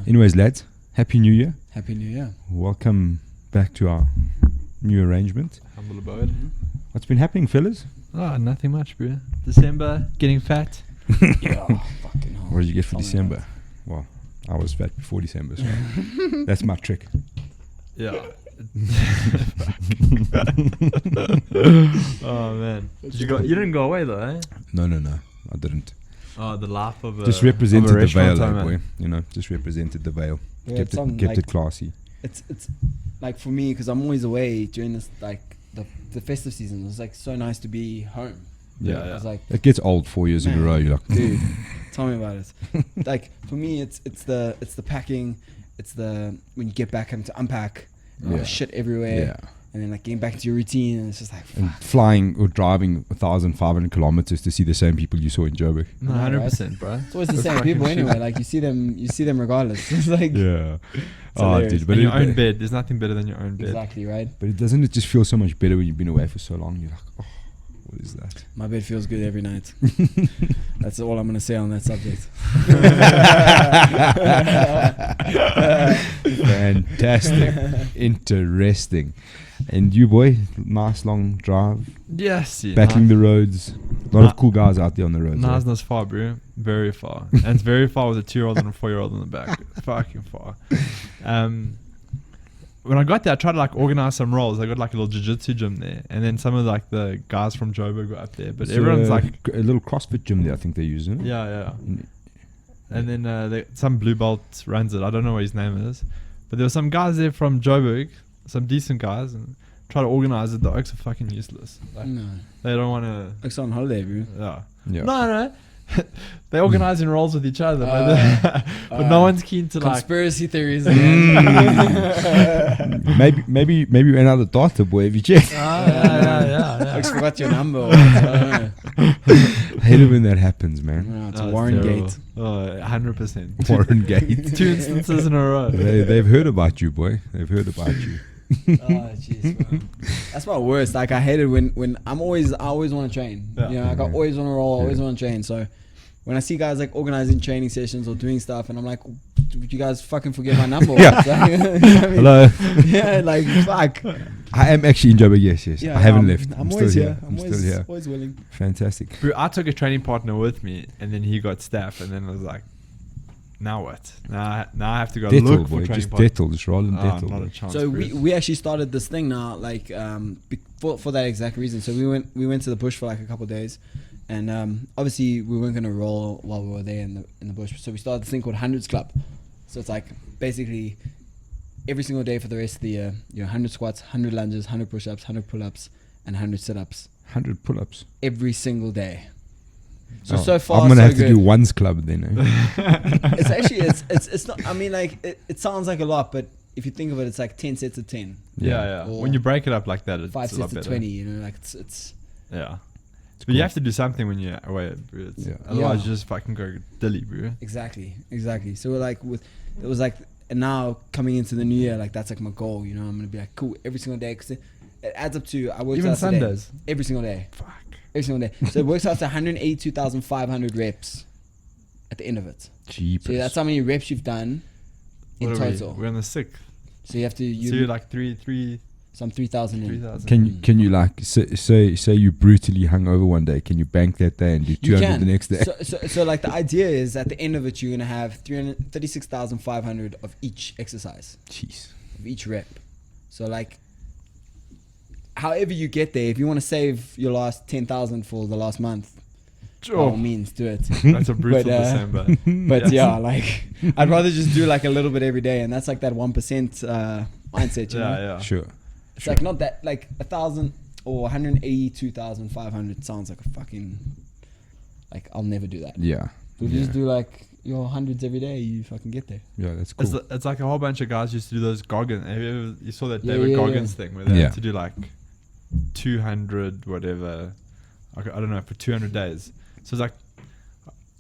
Anyways, lads, Happy New Year. Happy New Year. Welcome back to our new arrangement. Humble abode. What's been happening, fellas? Oh, nothing much, bro. December, getting fat. Yeah, fucking hell. What did you get for Tell me December? about Well, I was fat before December, so that's my trick. Yeah. Oh man, you didn't go away though, eh? No, I didn't. Oh, the life of a Just represented the veil, restaurant boy. You know, just represented the veil. Yeah, Kept it's it like, classy. It's like for me, because I'm always away during this, like the festive season. It's like so nice to be home. Yeah. It's like, It gets old 4 years in a Man, row. You're like, dude, tell me about it. Like for me, it's the packing, it's the when you get back home to unpack, Yeah. shit everywhere, yeah. and then like getting back to your routine, and it's just like And fuck. flying or driving 1,500 kilometers to see the same people you saw in Joburg. No, Yeah, 100%, bro. It's always the That's same fucking people shit. anyway. Like you see them regardless. It's like Yeah. hilarious. dude, but In your it, own bed. There's nothing better than your own bed. exactly right. but it doesn't it just feel so much better when you've been away for so long? You're like, oh, what is that? My bed feels good every night. That's all I'm gonna say on that subject. Fantastic. Interesting. And you, boy, nice long drive, Yes, yeah. battling the roads. A lot of cool guys out there on the roads. Nice, eh? not far, bro. Very far. And it's very far with a 2-year-old and a 4-year-old in the back. Fucking far. When I got there, I tried to like organize some roles. I got like a little Jiu Jitsu gym there, and then some of like the guys from Joburg were up there. But It's everyone's a, like, a little CrossFit gym there, I think they're using. yeah. And then some blue belt runs it. I don't know what his name is, but there were some guys there from Joburg, some decent guys, and try to organize it. The Oaks are fucking useless. Like, No, they don't want to. like on holiday, bro. Yeah. Yeah. No. They organize in roles with each other, but no one's keen to like. Conspiracy theories. maybe we ran out of data, boy. Have you checked? Yeah. I forgot your number. I Hate it when that happens, man. don't know. It's Oh, Warren terrible. Gate. Oh, 100%. Warren Gate. 2 instances in a row. They've heard about you, boy. They've heard about you. Oh jeez, bro. That's my worst. Like I hate it when I always want to train. Yeah. You know, like I always want to roll. I always want to train. So when I see guys like organizing training sessions or doing stuff, and I'm like, would you guys fucking forget my number? Yeah. Like, you know what I mean? Hello. Yeah, like fuck. I am actually in Joburg. Yes. Yeah, I haven't I'm- left. I'm still always here. here. I'm still here. Always willing. Fantastic. Bro, I took a training partner with me, and then he got staff, and then I was like, now what? Now I have to go Dettel, look for boy. training Just partner. Dettel. Just rolling Dettel. Not a boy. chance. So bro. we actually started this thing now, like for that exact reason. So we went to the bush for like a couple of days, and obviously we weren't gonna roll while we were there in the bush. So we started this thing called Hundreds Club. So it's like basically every single day for the rest of the year, 100 squats, 100 lunges, 100 push-ups, 100 pull-ups, and 100 sit-ups 100 pull-ups. every single day. So Oh, so far I'm gonna so have to good. do one's club then. Eh? It's actually it's not. I mean, like it sounds like a lot, but if you think of it, it's like 10 sets of 10. Yeah. Or When you break it up like that, it's 5 a lot sets of better. 20. You know, like it's. Yeah. It's But you cool. have to do something when you're away, bro. Yeah. Otherwise, Yeah. you just fucking go dilly, bro. Exactly. So we're like it was like, and now coming into the new year, like that's like my goal. You know, I'm gonna be like cool every single day because it adds up to I work Even out today, Sundays. every single day, Fuck. every single day. So it works out to 182,500 reps at the end of it. Jeepers. So that's how many reps you've done in What are total. We're on the 6th. So you have to So you're like 3,000 some 3,000 in. 3,000. Can you like say you brutally hung over one day? Can you bank that day and do 200 the next day? So like the idea is at the end of it, you're gonna have 336,500 of each exercise. Jeez. Of each rep. So like however you get there, if you want to save your last 10,000 for the last month, by all means do it. That's a brutal But, December. But Yes. yeah, like I'd rather just do like a little bit every day, and that's like that 1% mindset, you know? Yeah. Sure. It's like not that like 1,000 or 182,500 sounds like a fucking like I'll never do that. Yeah. We'll Yeah. just do like your hundreds every day, you fucking get there. Yeah, that's cool. It's like a whole bunch of guys used to do those Goggins. You saw that Yeah, David yeah, Goggins thing where they Yeah. had to do like 200 whatever. I don't know, for 200 days. So it's like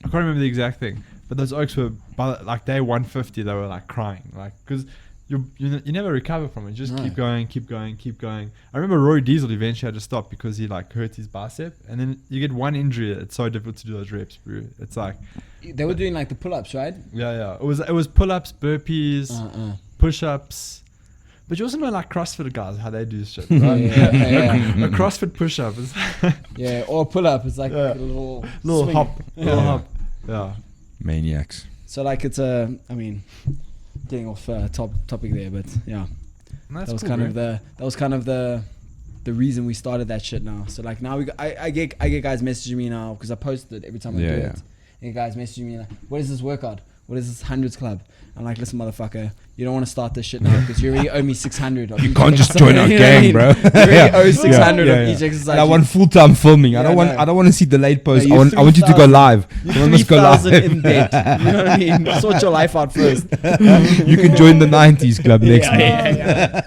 I can't remember the exact thing, but those oaks were by like day 150 they were like crying, like because you never recover from it. You just No. keep going. I remember Rory Diesel eventually had to stop because he like hurt his bicep, and then you get one injury. It's so difficult to do those reps, bro. It's like They were doing like the pull-ups, right? yeah. It was pull-ups, burpees, push-ups. But you also know like CrossFit guys how they do shit, right? Yeah. A CrossFit push-up is Yeah, or pull-up. It's like a little swing. hop, little hop. Yeah. Maniacs. So like it's getting off topic there, but yeah, That's that was cool, kind of the reason we started that shit now. So like now I get guys messaging me now because I post it every time I do it. And guys messaging me like, what is this workout? What is this hundreds club? I'm like, listen, motherfucker, you don't want to start this shit now because you already owe me 600. You can't just join our gang, bro. You already owe 600 of each exercise. And I want full-time filming. I don't want to see delayed posts. No, I want you to go live. You're 3,000 in debt. You know what I mean? Sort your life out first. You can join the 90s club next month. Yeah.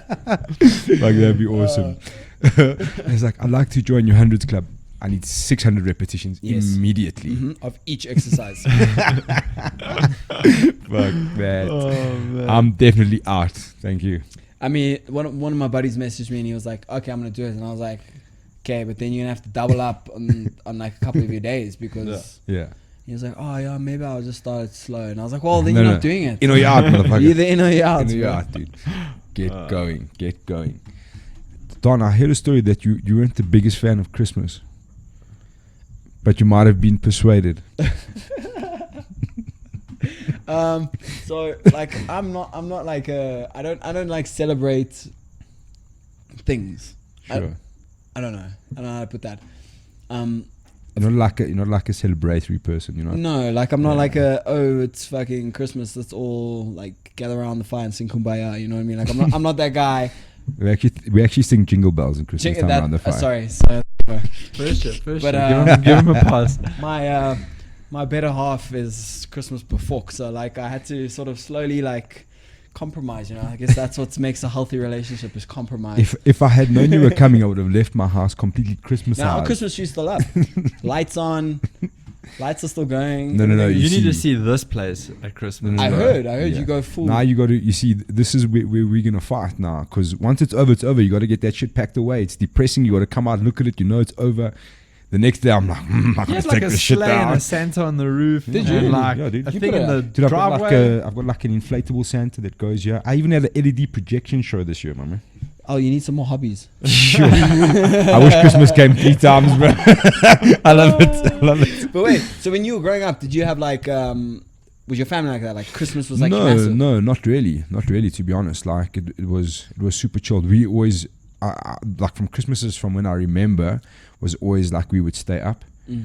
Like that'd be awesome. It's like, I'd like to join your hundreds club. I need 600 repetitions immediately. Of each exercise. Fuck that. Oh, man. I'm definitely out. Thank you. I mean, one of my buddies messaged me and he was like, okay, I'm going to do it. And I was like, okay, but then you're going to have to double up on like a couple of your days because Yeah. he was like, oh yeah, maybe I'll just start it slow. And I was like, well, then you're not doing it. In or you're out, motherfucker. You're either in or you're out. In or you're out, dude. Get going. Don, I heard a story that you weren't the biggest fan of Christmas. But you might have been persuaded. So like I'm not like I don't like celebrate things. Sure. I don't know how to put that. You're not like a celebratory person, you know. No, like I'm not like it's fucking Christmas. Let's all like gather around the fire and sing Kumbaya. You know what I mean? Like I'm not that guy. We actually sing jingle bells in Christmas time around the fire. Sorry. First year. But, give him a pass. My better half is Christmas before, so like I had to sort of slowly like compromise. You know, I guess that's what makes a healthy relationship is compromise. If I had known you were coming, I would have left my house completely Christmas. Now our Christmas tree's still up, lights on, lights are still going. No. You need to see this place at Christmas. I heard you go full. Now you got to. You see, this is where we're gonna fight now. Because once it's over, it's over. You got to get that shit packed away. It's depressing. You got to come out, look at it. You know it's over. The next day, I'm like, I'm You gonna had take like a the shit sleigh and down. a Santa on the roof. Did you? And like Yeah, dude. a You thing put in the Dude, driveway. I've got like an inflatable Santa that goes here. I even had an LED projection show this year, my man. Oh, you need some more hobbies. Sure. I wish Christmas came 3 times, bro. I love it. But wait, so when you were growing up, did you have like was your family like that? Like Christmas was like massive? No, not really, to be honest. Like it was super chilled. We always like from Christmases from when I remember was always like we would stay up.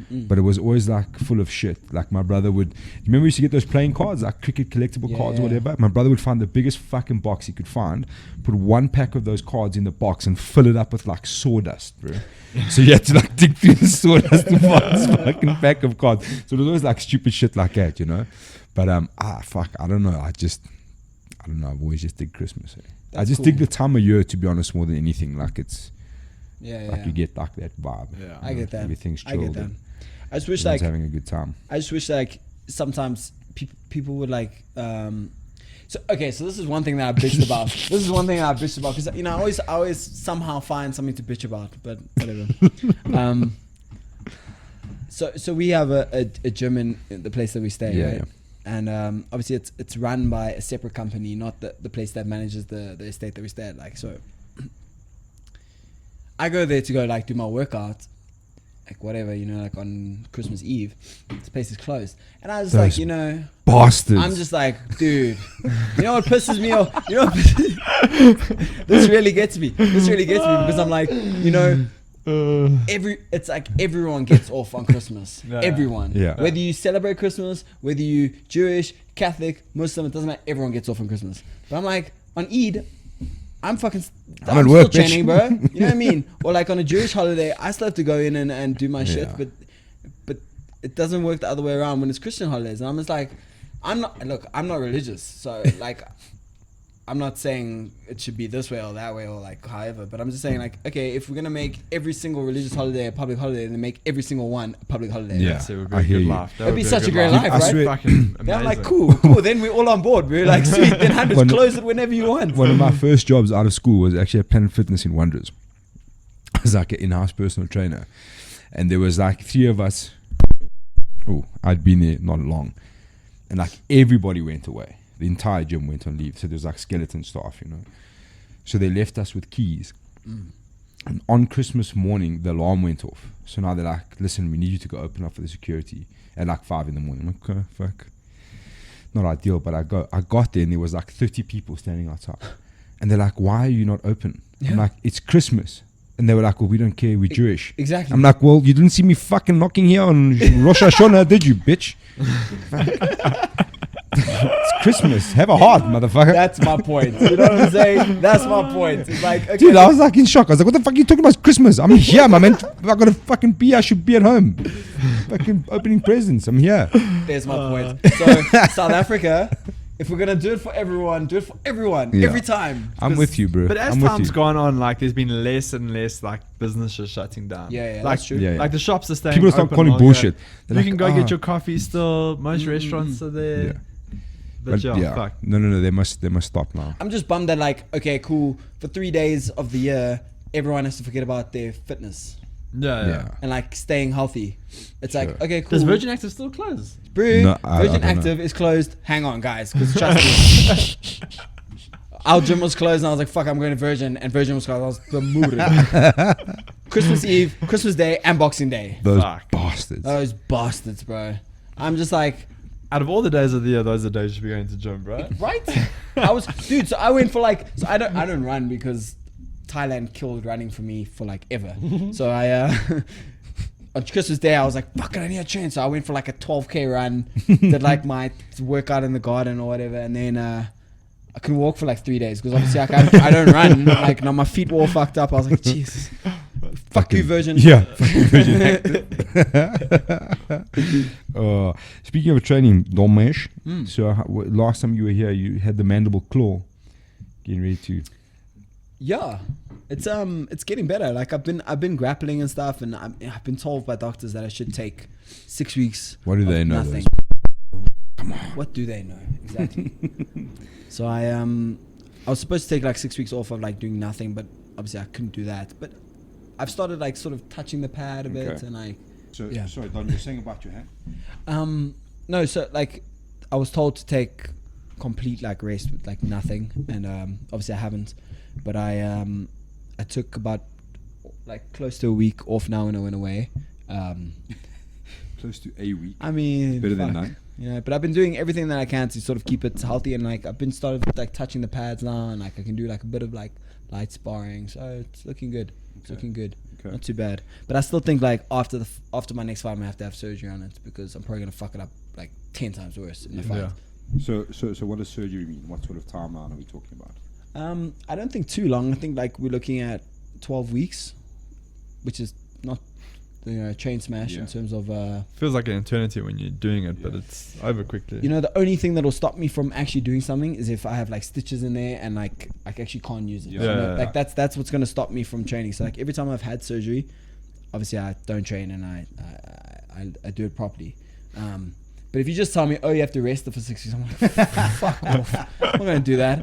But it was always like full of shit. Like my brother would, remember we used to get those playing cards, like cricket collectible cards or whatever. My brother would find the biggest fucking box he could find, put 1 pack of those cards in the box and fill it up with like sawdust, bro. So you had to like dig through the sawdust to find this fucking pack of cards. So it was always like stupid shit like that, you know. But I don't know. I've always just dig Christmas. I just dig the time of year, to be honest, more than anything. Like it's you get like that vibe. Yeah. I get that. Everything's I chilled. get that. I just wish Everyone's like having a good time. I just wish like sometimes people would like so this is one thing that I bitched about. Because you know I always somehow find something to bitch about, but whatever. So we have a gym in the place that we stay, right? Yeah. And obviously it's run by a separate company, not the place that manages the estate that we stay at. Like so, I go there to go like do my workout, like whatever, you know, like on Christmas Eve. This place is closed, and I was Those like, you know, bastards. I'm just like, dude, you know what pisses me off? You know, this really gets me. Because I'm like, you know. It's like everyone gets off on Christmas. Everyone. Yeah. Whether you celebrate Christmas, whether you Jewish, Catholic, Muslim, it doesn't matter. Everyone gets off on Christmas. But I'm like, on Eid, I'm at work, still bitch. training, bro. You know what I mean? Or like on a Jewish holiday, I still have to go in and do my shit. But it doesn't work the other way around when it's Christian holidays. And I'm just like, I'm not religious. So like, I'm not saying it should be this way or that way or like however, but I'm just saying like, okay, if we're gonna make every single religious holiday a public holiday, then make every single one a public holiday. Yeah. So it would be I a hear good you. life. That It'd would be a such a good great life, I right? swear- Fucking Then I'm like, amazing. cool. Then we're all on board. We're like, sweet. Then hundreds, One- close it whenever you want. One of my first jobs out of school was actually at Planet Fitness in Wonders. I was like an in-house personal trainer, and there was like 3 of us. Oh, I'd been there not long, and like everybody went away. The entire gym went on leave, so there was like skeleton staff, you know. So they left us with keys. And on Christmas morning, the alarm went off. So now they're like, listen, we need you to go open up for the security at like 5 in the morning. I'm like, okay, fuck. Not ideal, but I got there and there was like 30 people standing outside. And they're like, why are you not open? Yeah. I'm like, it's Christmas. And they were like, well, we don't care, we're Jewish. Exactly. I'm like, well, you didn't see me fucking knocking here on Rosh Hashanah, did you, bitch? It's Christmas. Have a heart, motherfucker. That's my point. You know what I'm saying? That's my point. It's like, okay, Dude, I was like in shock. I was like, what the fuck are you talking about? It's Christmas. I'm here, my man. If I got a fucking pee, I should be at home. Fucking opening presents. I'm here. there's my point. So South Africa, if we're gonna do it for everyone, do it for everyone Yeah. every time. I'm with you, bro. But as I'm with time's you. gone on, like there's been less and less like businesses shutting down. Yeah, like, that's true. Yeah, yeah. Like the shops are staying. People start open calling longer. bullshit. They're You like, can go "Ah." get your coffee still. Most restaurants are there. Yeah. But yeah, fuck. No. They must stop now. I'm just bummed that like, okay, cool. For 3 days of the year, everyone has to forget about their fitness Yeah. Yeah. and like staying healthy. It's like, Sure. okay, cool. Does Virgin Active still close? Bro, No, I Virgin don't know. Active is closed. Hang on, guys, because trust me. Our gym was closed and I was like, fuck, I'm going to Virgin. And Virgin was closed. I was bemooded. Christmas Eve, Christmas Day, and Boxing Day. Those Fuck. bastards. Those bastards, bro. I'm just like, Out of all the days of the year, those are the days you should be going to gym, bro. right? I was, dude, so I went for like, so I don't run because Thailand killed running for me for like ever. So I, on Christmas Day, I was like, fuck it, I need a train. So I went for like a 12K run, did like my workout in the garden or whatever. And then, I couldn't walk for like 3 days because obviously like, I don't run. Like now my feet were all fucked up. I was like, Jesus. Fuck you, Virgin. Yeah. Virgin speaking of training, Don Madge. So last time you were here, you had the mandible claw. Getting ready to. Yeah, it's getting better. Like I've been grappling and stuff, and I've been told by doctors that I should take 6 weeks. What do they of know? Nothing. Come on. What do they know exactly? So I was supposed to take like 6 weeks off of like doing nothing, but obviously I couldn't do that. But I've started like sort of touching the pad a bit, Okay. and like So Yeah. sorry, Don, you're saying about your hand? no, so like I was told to take complete like rest with like nothing, and obviously I haven't, but I took about like close to a week off now when I went away. Close to a week. I mean, Better than fuck, none. you know, but I've been doing everything that I can to sort of keep it healthy, and like I've been started like touching the pads now, and like I can do like a bit of like light sparring, so it's looking good. It's looking good. Okay. Not too bad. But I still think like after my next fight, I'm gonna have to have surgery on it because I'm probably gonna fuck it up like 10 times worse in the fight. Yeah. So what does surgery mean? What sort of timeline are we talking about? I don't think too long. I think like we're looking at 12 weeks, which is not chain smash Yeah. in terms of Feels like an eternity when you're doing it, but it's over quickly. you know, the only thing that will stop me from actually doing something is if I have like stitches in there and like I actually can't use it. Yeah. You know, Yeah. like that's what's gonna stop me from training. So like every time I've had surgery, obviously I don't train and I do it properly. But if you just tell me, oh, you have to rest it for 6 weeks, I'm like, fuck off. I'm not gonna do that.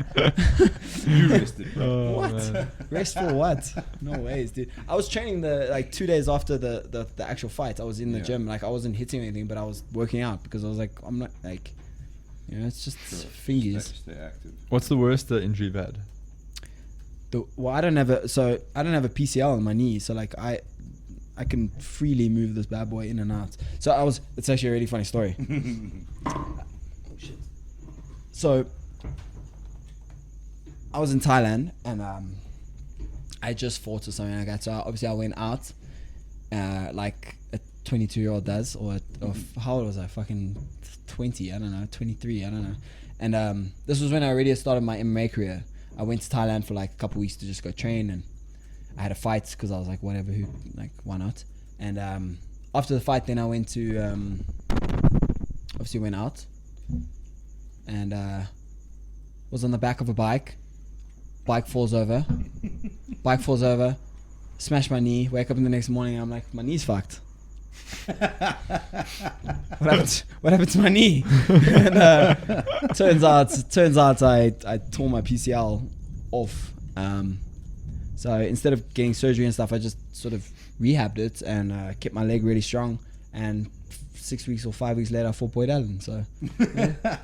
You rested. Oh, What? man. Rest for what? No ways, dude. I was training the like 2 days after the actual fight. I was in the Yeah. gym, like I wasn't hitting anything, but I was working out because I was like, I'm not like, it's just fingers. Stay active. What's the worst injury you've had? I don't have a PCL in my knee, so like I can freely move this bad boy in and out. So it's actually a really funny story. Oh, shit. So I was in Thailand and I just fought or something like that. So obviously I went out like a 22-year-old does, or how old was I? Fucking 20, I don't know, 23, I don't know. And this was when I already started my MMA career. I went to Thailand for like a couple weeks to just go train, and I had a fight because I was like, whatever, why not? And after the fight, then I went to obviously went out, and was on the back of a bike. Bike falls over. Smash my knee. Wake up in the next morning. I'm like, my knee's fucked. What happened to my knee? And, turns out I tore my PCL off. So instead of getting surgery and stuff, I just sort of rehabbed it and kept my leg really strong. And 6 weeks or 5 weeks later, I fought Boyd Allen. So yeah.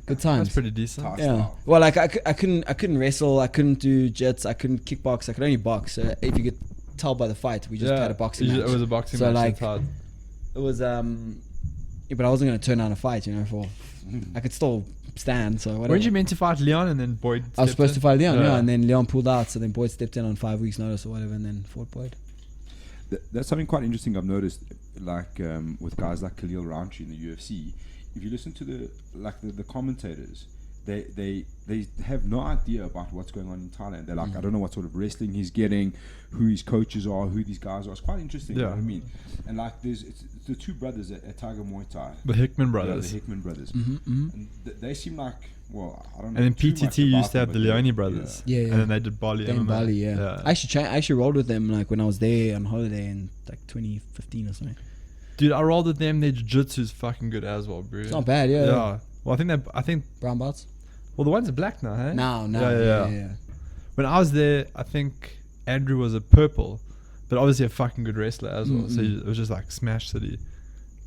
Good times. That's pretty decent. Yeah. Well, like I couldn't wrestle. I couldn't do jits. I couldn't kickbox. I could only box. So if you could tell by the fight, we just had a boxing match. It was a boxing so match. Like, hard. it was yeah, but I wasn't gonna turn down a fight. For I could still stand. So whatever. Weren't you meant to fight Leon and then Boyd? I was supposed to fight Leon, yeah, and then Leon pulled out. So then Boyd stepped in on 5 weeks' notice or whatever, and then fought Boyd. That's something quite interesting I've noticed, like with guys like Khalil Rountree in the UFC. If you listen to the commentators, they have no idea about what's going on in Thailand. They're like, I don't know what sort of wrestling he's getting, who his coaches are, who these guys are. It's quite interesting. You know what I mean? And like, it's the two brothers at Tiger Muay Thai, the Hickman brothers. Yeah, the Hickman brothers. And they seem like, well, I don't know. And then too much PTT used to about have the them, but Leone brothers. Yeah. And then they did Bali Then MMA. Bali, yeah. I actually rolled with them like when I was there on holiday in like 2015 or something. Dude, I rolled with them. Their jiu-jitsu is fucking good as well, bro. It's not bad, yeah. Yeah. Well, I think. Brown belts. Well, the ones are black now, hey? No. Yeah. When I was there, I think Andrew was a purple, but obviously a fucking good wrestler as well. So it was just like Smash City.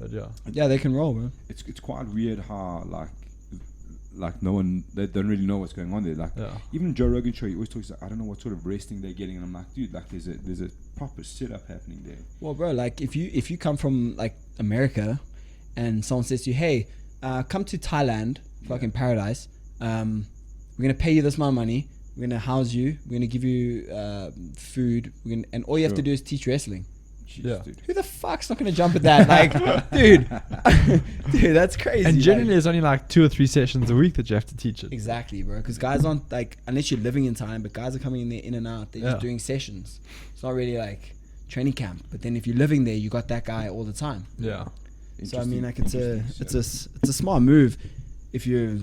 But yeah. Yeah, they can roll, bro. It's quite weird how like no one, they don't really know what's going on there. Like even Joe Rogan show, he always talks like, I don't know what sort of wrestling they're getting, and I'm like, dude, like there's a proper setup happening there. Well, bro, like if you come from like America, and someone says to you, hey, come to Thailand, fucking paradise. We're gonna pay you this amount of money. We're gonna house you. We're gonna give you food. And all you have to do is teach wrestling. Jeez, dude. Who the fuck's not gonna jump at that? Like, dude, that's crazy. And generally, there's only like 2 or 3 sessions a week that you have to teach it. Exactly, bro. Because guys aren't like, unless you're living in Thailand, but guys are coming in there in and out. They're just doing sessions. It's not really like training camp. But then if you're living there, you got that guy all the time. Yeah. So I mean, like it's a smart move if you're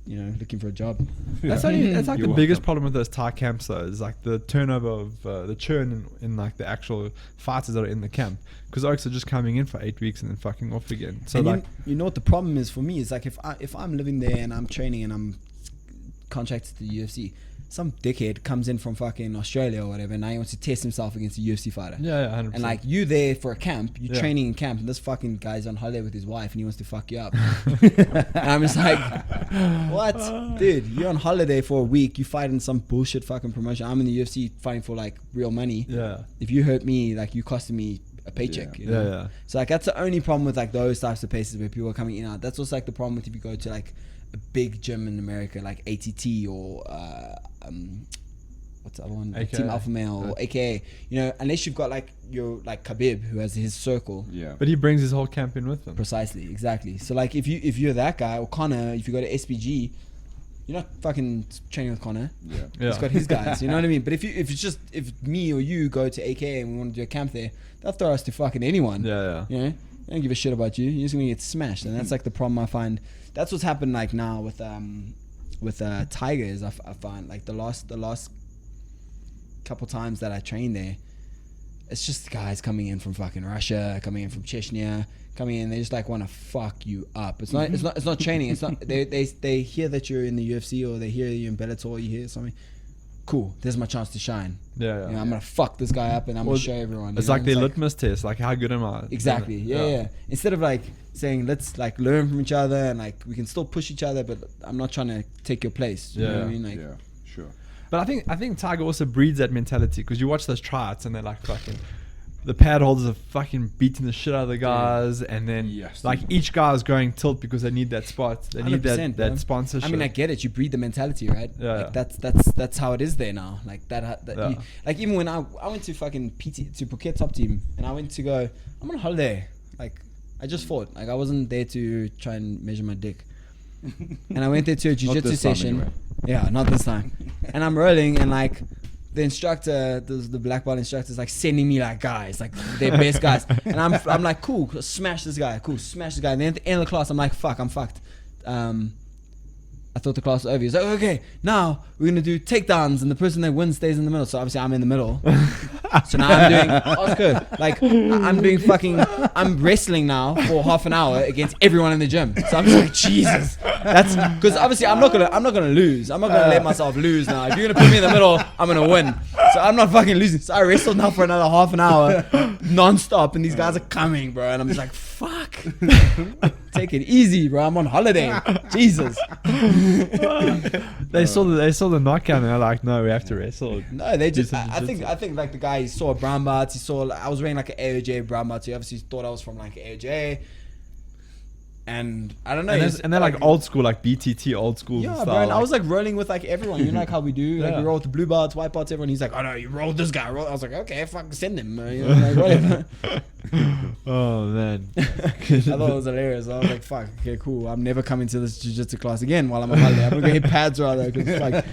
looking for a job. That's like the biggest problem with those Thai camps though, is like the turnover of the churn in like the actual fighters that are in the camp, because oaks are just coming in for 8 weeks and then fucking off again. So and like, you know what the problem is for me is like if I'm living there and I'm training and I'm contracted to the UFC, some dickhead comes in from fucking Australia or whatever, and now he wants to test himself against a UFC fighter. Yeah, 100%. And like you there for a camp, you're training in camp, and this fucking guy's on holiday with his wife, and he wants to fuck you up. And I'm just like, what, dude? You're on holiday for a week. You fight in some bullshit fucking promotion. I'm in the UFC fighting for like real money. Yeah. If you hurt me, like you costing me a paycheck. You know? Yeah. So like that's the only problem with like those types of places where people are coming in and out. That's also like the problem with if you go to like a big gym in America, like ATT or what's the other one? AKA. Team Alpha Male or AKA. Unless you've got like your like Khabib who has his circle. Yeah. But he brings his whole camp in with him. Precisely, exactly. So like if you're that guy, or Connor, if you go to SPG, you're not fucking training with Connor. Yeah. He's got his guys. You know what I mean? But if me or you go to AKA and we want to do a camp there, they'll throw us to fucking anyone. Yeah. They don't give a shit about you. You're just gonna get smashed, and that's like the problem I find. That's what's happened like now with Tigers. I find like the last couple times that I trained there, it's just guys coming in from fucking Russia, coming in from Chechnya, coming in. They just like want to fuck you up. It's not. It's not training. It's not. They hear that you're in the UFC or they hear you're in Bellator. Or you hear something. Cool. There's my chance to shine. Yeah. I'm gonna fuck this guy up and I'm gonna show everyone. It's like their litmus test. Like, how good am I? Exactly. Yeah. Instead of like saying let's like learn from each other and like we can still push each other, but I'm not trying to take your place. You know what I mean? Like, yeah, sure. But I think Tiger also breeds that mentality, because you watch those tryouts and they're like fucking, the pad holders are fucking beating the shit out of the guys, and then like each guy is going tilt because they need that spot. They need that sponsorship. I mean, I get it. You breed the mentality, right? Yeah. Like that's how it is there now. Like like even when I went to fucking PT to Phuket Top Team, and I went to go, I'm on holiday. Like I just fought. Like I wasn't there to try and measure my dick. And I went there to a jiu-jitsu session. Anyway. Yeah, not this time. And I'm rolling, and like the instructor, the black belt instructor, is like sending me like guys, like their best guys. And I'm like, cool, smash this guy. Cool, smash this guy. And then at the end of the class, I'm like, fuck, I'm fucked. I thought the class was over. He's like, okay, now we're gonna do takedowns, and the person that wins stays in the middle. So obviously I'm in the middle. So now I'm doing Oscar, like I'm doing I'm wrestling now for half an hour against everyone in the gym. So I'm just like, Jesus, that's because obviously I'm not gonna lose. I'm not gonna let myself lose now. If you're gonna put me in the middle, I'm gonna win. So I'm not fucking losing. So I wrestled now for another half an hour, non-stop, and these guys are coming, bro, and I'm just like, fuck. Take it easy, bro. I'm on holiday. Jesus. They saw the knockout and they're like, no, we have to wrestle. No, they just. I think like the guy, he saw brown belts. He saw I was wearing like an AOJ brown belt. He obviously thought I was from like AOJ. And I don't know. And they're like old school, like BTT old school. Yeah, style, bro. And like, I was like rolling with like everyone. You know, like how we do. Like Yeah. we roll with the blue belts, white belts, everyone. He's like, oh no, you roll this guy. Roll. I was like, okay, fucking send him. You know, like, whatever. oh man. I thought it was hilarious. I was like, fuck, okay, cool. I'm never coming to this jiu-jitsu class again while I'm on holiday. I'm gonna go hit pads rather because it's like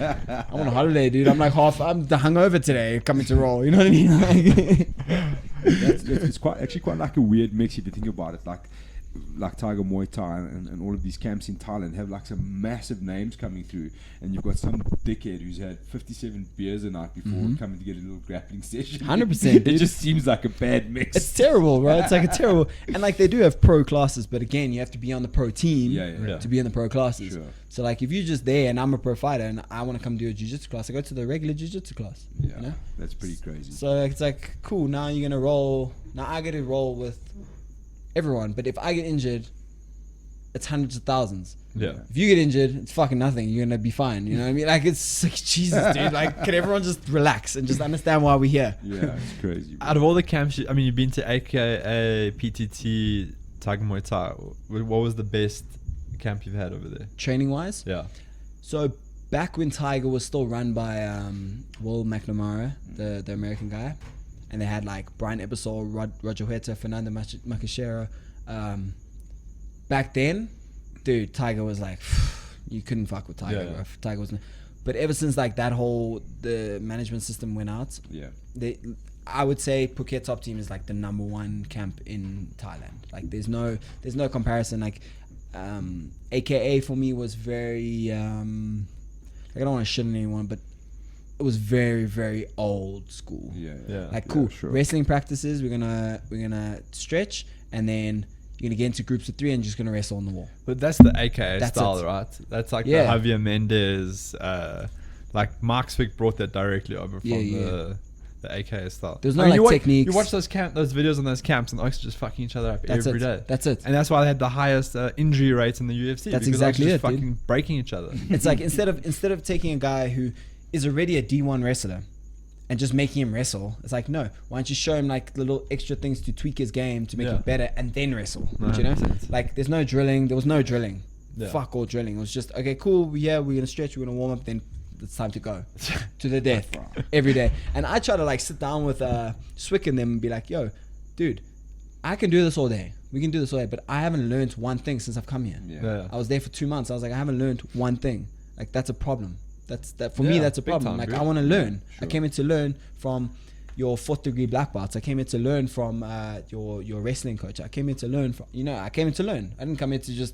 I'm on a holiday, dude. I'm hungover today coming to roll. You know what I mean? Like, it's quite like a weird mix if you think about it. Like Tiger Muay Thai and all of these camps in Thailand have like some massive names coming through, and you've got some dickhead who's had 57 beers a night before coming to get a little grappling session. 100%. It just seems like a bad mix. it's terrible, bro. It's like a terrible. And like they do have pro classes, but again, you have to be on the pro team Yeah. to be in the pro classes. Sure. So like if you're just there and I'm a pro fighter and I want to come do a jiu-jitsu class, I go to the regular jiu-jitsu class. Yeah, You know? that's pretty crazy. So it's like, cool, now you're gonna roll. Now I get to roll with everyone, but if I get injured, it's hundreds of thousands. Yeah. If you get injured, it's fucking nothing. You're gonna be fine. You know what I mean? Like it's like, Jesus, dude. Like, can everyone just relax and just understand why we're here? Yeah, it's crazy. Bro. Out of all the camps, I mean, you've been to AKA, PTT, Tiger Muay Thai. What was the best camp you've had over there? Training wise, Yeah. so back when Tiger was still run by Will McNamara, the American guy, and they had like Brian Ebersol, Roger Huerta, Fernando Macachero. Back then, dude, Tiger was like, you couldn't fuck with Tiger, Yeah. bro. Tiger wasn't. But ever since like that the management system went out, Yeah. I would say Phuket Top Team is like the number one camp in Thailand. Like there's no comparison. Like AKA for me was very like I don't want to shit on anyone, but it was very, very old school. Yeah. Like cool sure. wrestling practices. We're gonna stretch, and then you're gonna get into groups of 3 and just gonna wrestle on the wall. But that's the AKA That's style, it. right? That's like Yeah. the Javier Mendez, like Mark Swick brought that directly over from the AKA style. There's no I mean, like techniques. You watch those videos on those camps, and the oaks are just fucking each other up every day. That's it. And that's why they had the highest injury rates in the UFC. That's because exactly they were just it, dude. fucking breaking each other. It's like instead of taking a guy who is already a D1 wrestler and just making him wrestle, it's like, no, why don't you show him like little extra things to tweak his game to make Yeah. him better and then wrestle? No, You know, 100%. like there's no drilling. There was no drilling. Yeah. Fuck all drilling. It was just okay, cool. Yeah, we're gonna stretch. We're gonna warm up. Then it's time to go to the death every day. And I try to like sit down with Swick and them and be like, yo, dude, I can do this all day. We can do this all day, but I haven't learned one thing since I've come here. Yeah. I was there for 2 months. I was like, I haven't learned one thing. Like that's a problem. For me, Yeah, that's a big problem. time, Like dude. I want to learn. Sure. I came here to learn from your 4th degree black belts. I came here to learn from your wrestling coach. I came here to learn from, I came here to learn. I didn't come here to just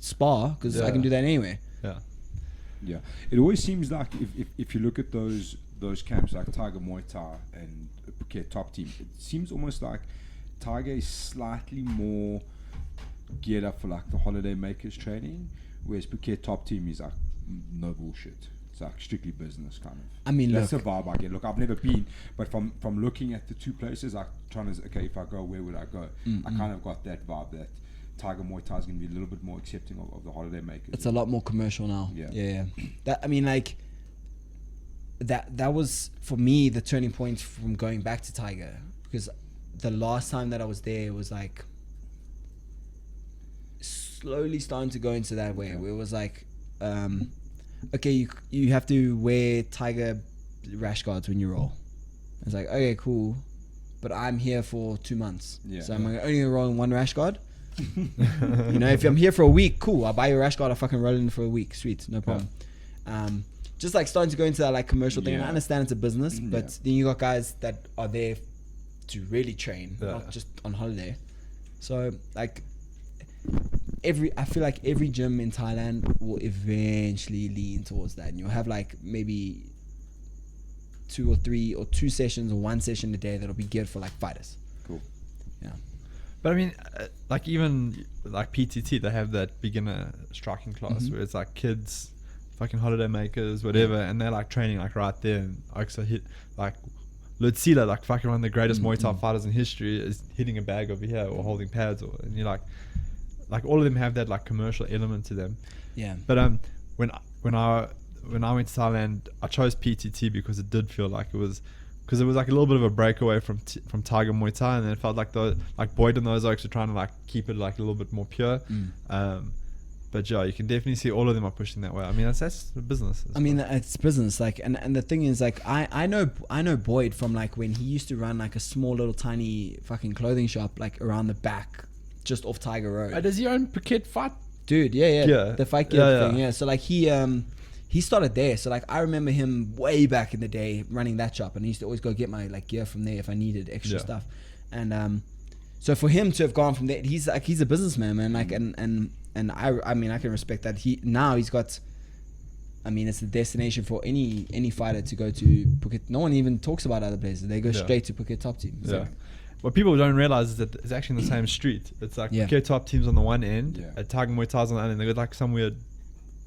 spar because I Yeah. can do that anyway. Yeah, it always seems like if you look at those camps like Tiger Muay Thai and Phuket Top Team, it seems almost like Tiger is slightly more geared up for like the holiday makers training, whereas Phuket Top Team is like no bullshit. It's like strictly business kind of. I mean, That's look, the vibe I get. Look, I've never been, but from looking at the two places, like trying to okay, if I go, where would I go? I kind of got that vibe that Tiger Muay Thai is going to be a little bit more accepting of the holiday makers. it's a lot more commercial now. Yeah. That, I mean, like that was for me the turning point from going back to Tiger, because the last time that I was there was like slowly starting to go into that way where it was like okay, you have to wear Tiger rash guards when you roll. It's like, okay, cool, but I'm here for 2 months, so I'm only gonna roll in one rash guard. If I'm here for a week, cool, I'll buy you a rash guard, I'll fucking roll in for a week, sweet, no problem. Just like starting to go into that like commercial thing, and I understand it's a business, but then you got guys that are there to really train, not just on holiday. So like I feel like every gym in Thailand will eventually lean towards that, and you'll have like maybe 2 or 3 or 2 sessions or 1 session a day that'll be geared for like fighters. Cool. Yeah. But I mean, like even like PTT, they have that beginner striking class where it's like kids, fucking holiday makers, whatever, and they're like training like right there. And Oxa hit like Lutzila, like fucking one of the greatest Muay Thai fighters in history, is hitting a bag over here or holding pads, and you're like all of them have that like commercial element to them. Yeah. But when I went to Thailand, I chose PTT because it did feel like it was like a little bit of a breakaway from Tiger Muay Thai, and then it felt like Boyd and those oaks were trying to like keep it like a little bit more pure. But yeah, you can definitely see all of them are pushing that way. I mean, that's business. I mean, it's business. Like, and the thing is, like, I know Boyd from like when he used to run like a small little tiny fucking clothing shop like around the back, just off Tiger Road. Does he own Phuket Fight? Dude, yeah. The fight kid thing, yeah. So like he started there. So like I remember him way back in the day running that shop, and he used to always go get my like gear from there if I needed extra stuff. And so for him to have gone from there, he's a businessman, man. Like and I mean I can respect that. He's got, I mean, it's the destination for any fighter to go to Phuket. No one even talks about other places. They go straight to Phuket Top Team. So. Yeah. What people don't realize is that it's actually in the same street. It's like Phuket Top Team's on the one end, Tiger Muay Thai's on the other end. They got like some weird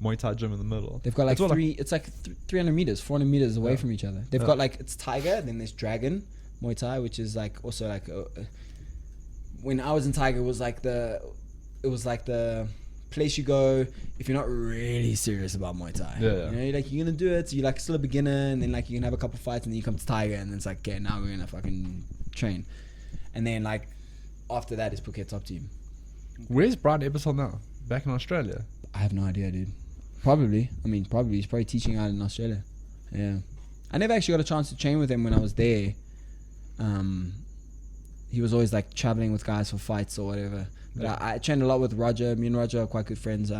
Muay Thai gym in the middle. They've got like it's like 300 meters, 400 meters away from each other. They've got like, it's Tiger, then there's Dragon Muay Thai, which is like also like when I was in Tiger, it was like the place you go if you're not really serious about Muay Thai. You know, you're gonna do it, so you're like still a beginner, and then like you can have a couple fights, and then you come to Tiger, and then it's like, okay, now we're gonna fucking train. And then like after that is Phuket Top Team. Where's Brian Ebersol now? Back in Australia? I have no idea, dude. Probably. He's probably teaching out in Australia. Yeah. I never actually got a chance to train with him when I was there. He was always like traveling with guys for fights or whatever. But I trained a lot with Roger. Me and Roger are quite good friends.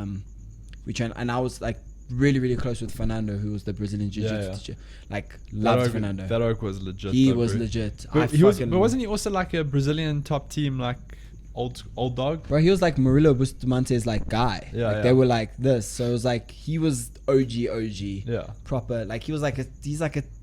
We trained, and I was like really, really close with Fernando, who was the Brazilian Jiu-Jitsu teacher. Like, loved Fernando. That oak was legit. He was legit. But wasn't he also like a Brazilian top team, like old dog? Bro, he was like Murilo Bustamante's like guy. They were like this. So it was like, he was OG. Yeah. Proper. Like, he's like a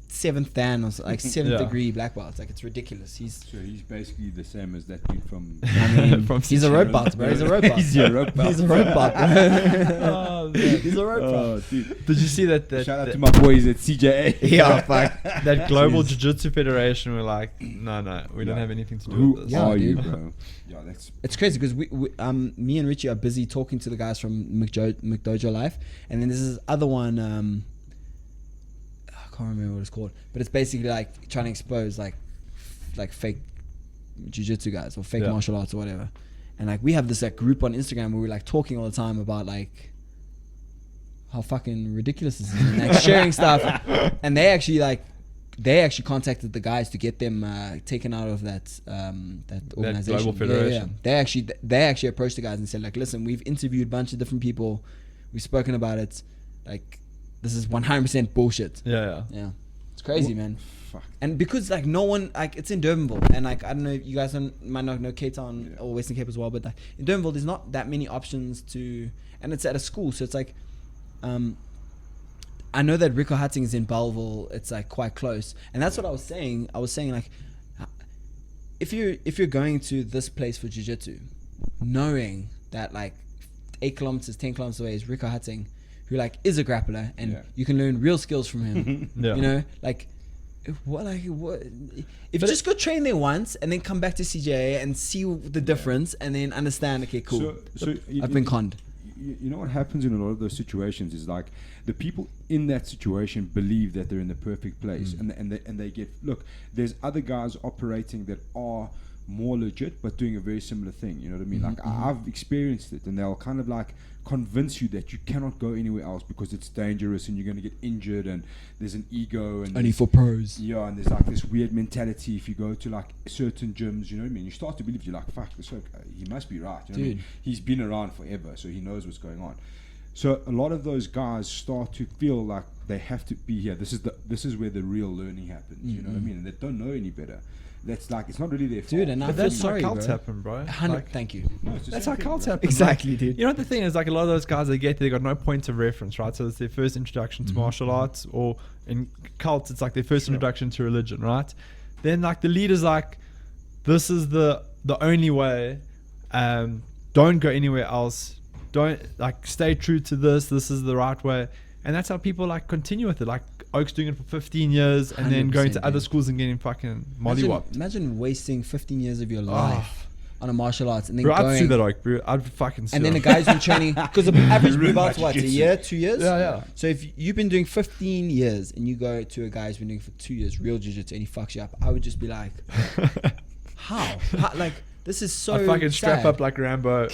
7th Dan or so, like 7th degree black belt. It's like, it's ridiculous. He's basically the same as that dude from. I mean, he's a rope belt, bro. He's a rope belt. He's a rope belt. He's a rope belt, bro. He's a rope belt. Dude. Did you see that? Shout out to my boys at CJA. Yeah, fuck. That Global Jiu-Jitsu Federation were like, no, we don't have anything to do with this. Who are you, bro? Yeah, it's crazy because me and Richie are busy talking to the guys from McDojo Life, and then there's this other one. I can't remember what it's called, but it's basically like trying to expose like fake jiu-jitsu guys or fake martial arts or whatever. And like we have this like group on Instagram where we're like talking all the time about like how fucking ridiculous this is, and like sharing stuff. And they actually contacted the guys to get them taken out of that organization. That global federation. Yeah. They actually approached the guys and said like, listen, we've interviewed a bunch of different people, we've spoken about it, like this is 100% bullshit. Yeah. It's crazy, man. Fuck. And because like no one, like it's in Durbanville, and like I don't know, you guys might not know Cape Town or Western Cape as well, but like in Durbanville there's not that many options to, and it's at a school, so it's like I know that Rico Hutting is in Belleville, it's like quite close, and that's what I was saying like, if you're going to this place for jiu-jitsu, knowing that like 8 kilometers 10 kilometers away is Rico Hutting, who like is a grappler, and you can learn real skills from him. You know, like what if you just go train there once and then come back to CJA and see the difference and then understand, okay, cool, so I've been conned. You know what happens in a lot of those situations is like the people in that situation believe that they're in the perfect place, and they get, look, there's other guys operating that are more legit but doing a very similar thing, you know what I mean? Like I've experienced it, and they'll kind of like convince you that you cannot go anywhere else because it's dangerous and you're going to get injured, and there's an ego, and only for pros. Yeah, and there's like this weird mentality if you go to like certain gyms, you know what I mean? You start to believe, you're like, fuck, this he must be right, you know what I mean? He's been around forever, so he knows what's going on. So a lot of those guys start to feel like they have to be here. This is where the real learning happens. You know what I mean? And they don't know any better. That's like, it's not really their fault. Dude, and But that's how cults happen, bro. Like, Thank you. No, it's the that's same how thing, cults bro. happen. Exactly, like, dude. You know what the thing is? Like a lot of those guys they got no point of reference, right? So it's their first introduction to martial arts, or in cults, it's like their first introduction to religion, right? Then like the leader's like, this is the only way. Don't go anywhere else. Don't like stay true to this. This is the right way, and that's how people like continue with it. Like Oak's doing it for 15 years, and then going to other dude. schools and getting fucking mollywopped. Imagine wasting 15 years of your life on a martial arts and then Bro, going. I'd sue that Oak, bro. I'd fucking sue And then the him. guys been training, because the average blue belt's what, a Jiu-Jitsu. year, 2 years? Yeah. So if you've been doing 15 years and you go to a guy who's been doing it for 2 years, real jiu-jitsu, and he fucks you up, I would just be like, how? Like, this is so I'd fucking strap sad. up like Rambo,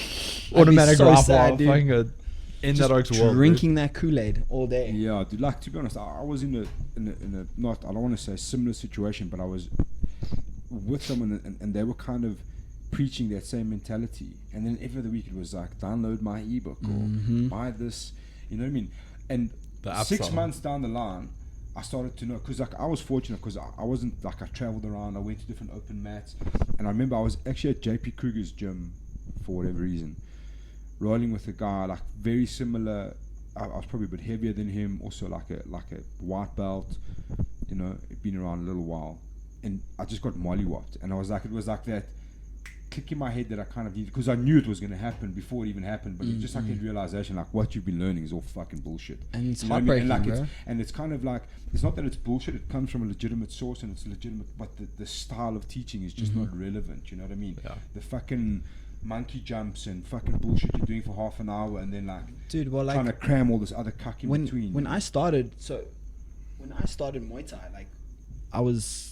automatic so rifle, sad, I'll dude. fucking go in Just that Oak's world. drinking that Kool-Aid all day. Yeah, dude. Like, to be honest, I was in a not, I don't want to say similar situation, but I was with someone and they were kind of preaching that same mentality. And then every other week it was like, download my ebook or buy this. You know what I mean? And The 6 upsell. months down the line, I started to know, because like I was fortunate, because I wasn't like, I traveled around, I went to different open mats, and I remember I was actually at JP Kruger's gym for whatever reason, rolling with a guy like very similar. I was probably a bit heavier than him, also like a white belt, you know, been around a little while, and I just got mollywopped, and I was like, it was like that click in my head that I kind of needed, because I knew it was going to happen before it even happened, but it's just like a realization, like what you've been learning is all fucking bullshit. And it's You know what I mean? heartbreaking, And like bro. and it's kind of like, it's not that it's bullshit, it comes from a legitimate source and it's legitimate, but the style of teaching is just not relevant, you know what I mean? Yeah. The fucking monkey jumps and fucking bullshit you're doing for half an hour, and then like, Dude, well, like, trying to cram all this other cuck in between. when I started Muay Thai, like, I was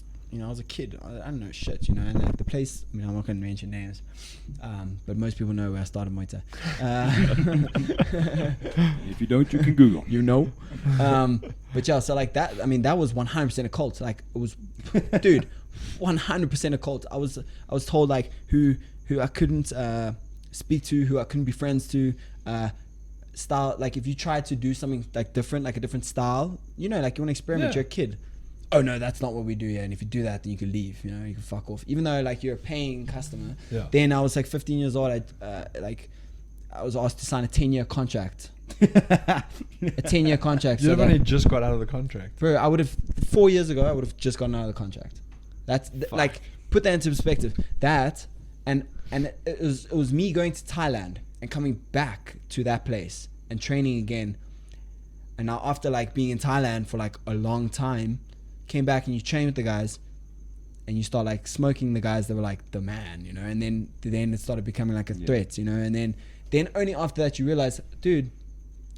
a kid. I don't know shit, you know. And like the place, I mean, I'm not going to mention names, but most people know where I started Muay Thai. If you don't, you can Google. You know. But yeah, so like that, I mean, that was 100% a cult. Like, it was, dude, 100% a cult. I was told like who I couldn't speak to, who I couldn't be friends to. Style, like if you try to do something like different, like a different style, you know, like you want to experiment, Yeah. you're a kid. Oh no, that's not what we do here. And if you do that, then you can leave, you know, you can fuck off. Even though like you're a paying customer. Yeah. Then I was like 15 years old. I was asked to sign a 10-year contract. A 10-year contract. You so only that, just got out of the contract. bro, I would have 4 years ago. I would have just gotten out of the contract. That's like, put that into perspective. That and it was me going to Thailand and coming back to that place and training again. And now after like being in Thailand for like a long time, came back and you train with the guys and you start like smoking the guys that were like the man, you know, and then it started becoming like a threat, you know, and then only after that you realize, dude,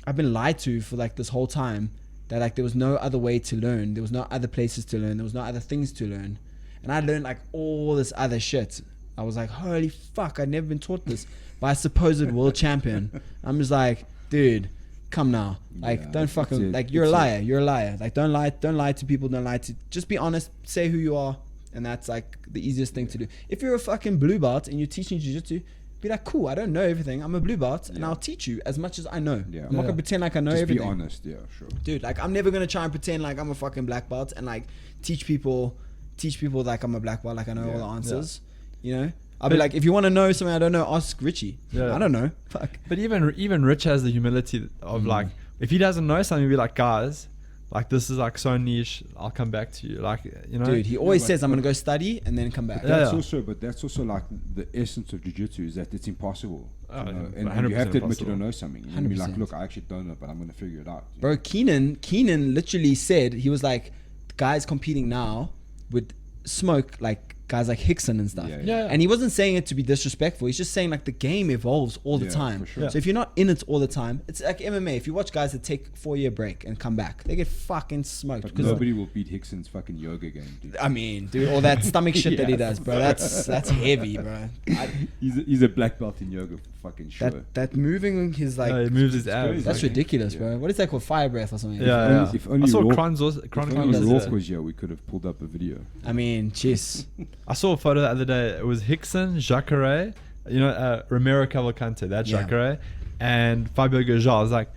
I've been lied to for like this whole time, that like there was no other way to learn, there was no other places to learn, there was no other things to learn, and I learned like all this other shit. I was like, holy fuck, I'd never been taught this by a supposed world champion. I'm just like, dude, come now. Like, Yeah, don't fucking, it's it. like, you're a It's liar. You're a liar. Like, don't lie to people. Don't lie to, just be honest. Say who you are. And that's like the easiest thing to do. If you're a fucking blue belt and you're teaching jiu-jitsu, be like, cool, I don't know everything. I'm a blue belt and I'll teach you as much as I know. Yeah. I'm not gonna pretend like I know Just everything. be honest, yeah, sure. Dude, like, I'm never gonna try and pretend like I'm a fucking black belt and like teach people like I'm a black belt, like I know all the answers. You know? I'll be like, if you want to know something I don't know, ask Richie. Yeah. I don't know. Fuck. But even Rich has the humility of like, if he doesn't know something, he'll be like, guys, like this is like so niche, I'll come back to you. Like, you know, Dude, he always but- says I'm gonna go study and then come back. Yeah. That's also like the essence of jiu-jitsu, is that it's impossible. Oh, you know, yeah, and you have to admit you impossible. don't know something. You know, be like, 100%. look, I actually don't know, but I'm going to figure it out. you Bro, know? Keenan literally said, he was like, guys competing now would smoke like guys like Hickson and stuff. Yeah. And he wasn't saying it to be disrespectful. He's just saying like the game evolves all the Yeah, time. for sure. So if you're not in it all the time, it's like MMA. If you watch guys that take 4-year break and come back, they get fucking smoked. But 'Cause nobody will beat Hickson's fucking yoga game, dude. I mean, dude, all that stomach shit that he Yeah. does, bro. That's heavy, bro. He's a black belt in yoga, for fucking sure. That moving his like, he moves his it's abs. crazy. that's like, ridiculous, Yeah. bro. What is that called? Fire breath or something? Yeah, If yeah. only I saw Raw- Kron's If Kron only does does Rourke that. was here, we could have pulled up a video. I mean, jeez. I saw a photo the other day. It was Hickson, Jacare, Romero Cavalcante, that Yeah. Jacare, and Fabio Gurgel. It's like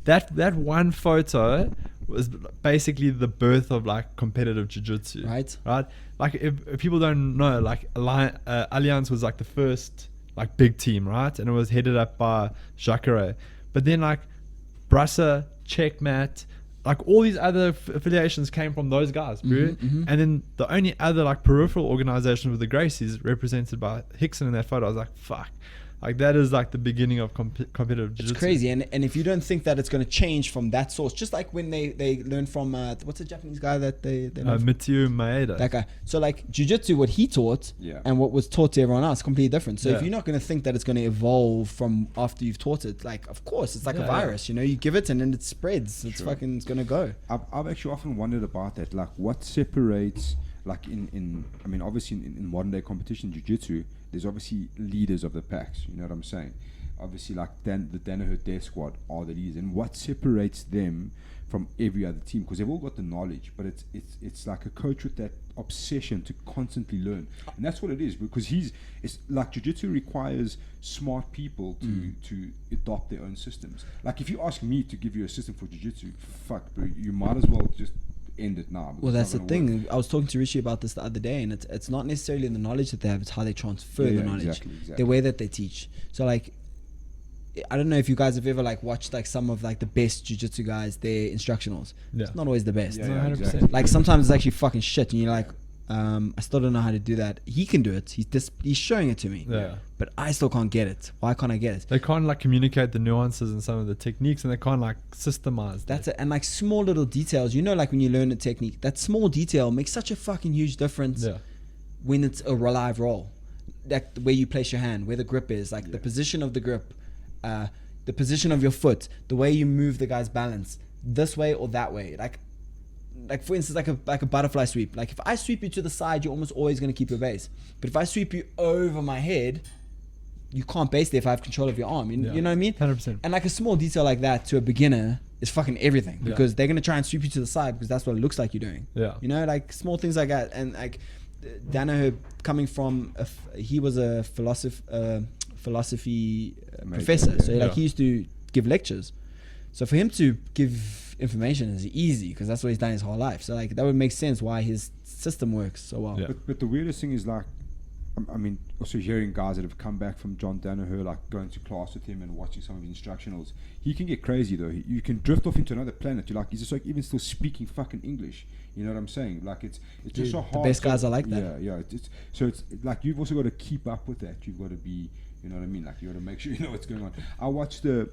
that one photo was basically the birth of like competitive jiu-jitsu. Right. Like if people don't know, like Allianz was like the first like big team, right? And it was headed up by Jacare. But then like Brasa, Checkmat, like all these other affiliations came from those guys, bro. And then the only other like peripheral organization with the Gracies represented by Hickson in that photo. I was like, fuck. Like that is like the beginning of competitive jiu-jitsu. It's crazy, and if you don't think that it's going to change from that source, just like when they learn from what's the Japanese guy that they Mitsuo Maeda, that guy. So like jiu-jitsu, what he taught and what was taught to everyone else, completely different. So if you're not going to think that it's going to evolve from after you've taught it, like of course it's like a virus, you know, you give it and then it spreads. It's fucking, it's going to go. I've actually often wondered about that, like what separates, like in I mean obviously in modern day competition jiu-jitsu, there's obviously leaders of the packs, you know what I'm saying? Obviously, like the Danaher Death Squad are the leaders, and what separates them from every other team? Because they've all got the knowledge, but it's like a coach with that obsession to constantly learn, and that's what it is. Because it's like jiu-jitsu requires smart people to adopt their own systems. Like if you ask me to give you a system for jiu-jitsu, fuck, bro, you might as well just end it now. Well, that's the thing. I was talking to Richie about this the other day, and it's not necessarily the knowledge that they have, it's how they transfer the knowledge, exactly. The way that they teach. So like, I don't know if you guys have ever like watched like some of like the best jiu-jitsu guys, their instructionals. It's not always the best. 100%. Exactly. Like sometimes it's actually fucking shit, and you're like, I still don't know how to do that. He can do it. He's showing it to me. But I still can't get it. Why can't I get it? They can't like communicate the nuances and some of the techniques, and they can't like systemize. That's it. And like small little details, you know, like when you learn a technique, that small detail makes such a fucking huge difference when it's a live roll. Like where you place your hand, where the grip is, like the position of the grip, the position of your foot, the way you move the guy's balance, this way or that way. Like for instance, like a butterfly sweep. Like if I sweep you to the side, you're almost always going to keep your base. But if I sweep you over my head, you can't base there if I have control of your arm. You know what I mean? 100%. And like a small detail like that to a beginner is fucking everything, because they're going to try and sweep you to the side because that's what it looks like you're doing. You know, like small things like that. And like Danaher coming from, he was a philosophy professor. So like he used to give lectures. So for him to give information is easy because that's what he's done his whole life. So like that would make sense why his system works so well. But the weirdest thing is like, I mean, also hearing guys that have come back from John Danaher, like going to class with him and watching some of his instructionals, he can get crazy though. You can drift off into another planet. You're like, he's just like even still speaking fucking English. You know what I'm saying? Like it's just so hard. The best guys are like that. So it's like you've also got to keep up with that. You've got to be, you know what I mean? Like you got to make sure you know what's going on. I watched an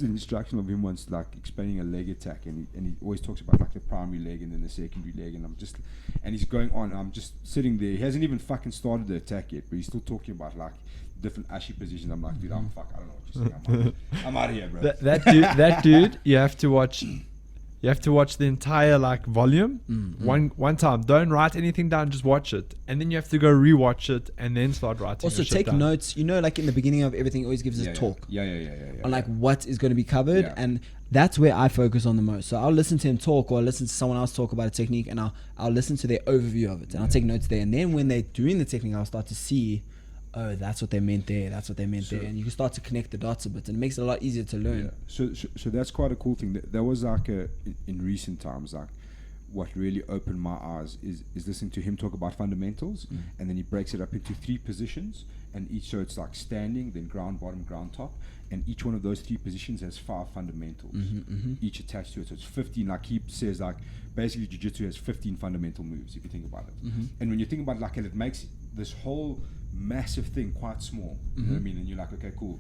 instruction of him once, like explaining a leg attack, and he always talks about like the primary leg and then the secondary leg, and he's going on. I'm just sitting there. He hasn't even fucking started the attack yet, but he's still talking about like different ashi positions. I'm like, dude, I don't know what you're saying. I'm out of here, bro. That dude, you have to watch. You have to watch the entire like volume one time. Don't write anything down, just watch it, and then you have to go rewatch it and then start writing. Also take notes. You know, like in the beginning of everything, it always gives us a talk. On like what is going to be covered, and that's where I focus on the most. So I'll listen to him talk, or I'll listen to someone else talk about a technique, and I'll listen to their overview of it, and I'll take notes there. And then when they're doing the technique, I'll start to see, oh, that's what they meant there. That's what they meant there, and you can start to connect the dots a bit, and it makes it a lot easier to learn. So that's quite a cool thing. There was like in recent times, like what really opened my eyes is listening to him talk about fundamentals, and then he breaks it up into 3 positions, and each, so it's like standing, then ground bottom, ground top, and each one of those 3 positions has 5 fundamentals, each attached to it. So it's 15. Like he says, like basically jiu-jitsu has 15 fundamental moves if you think about it. And when you think about it, like, and it makes this whole massive thing quite small. You know what I mean? And you're like, okay, cool.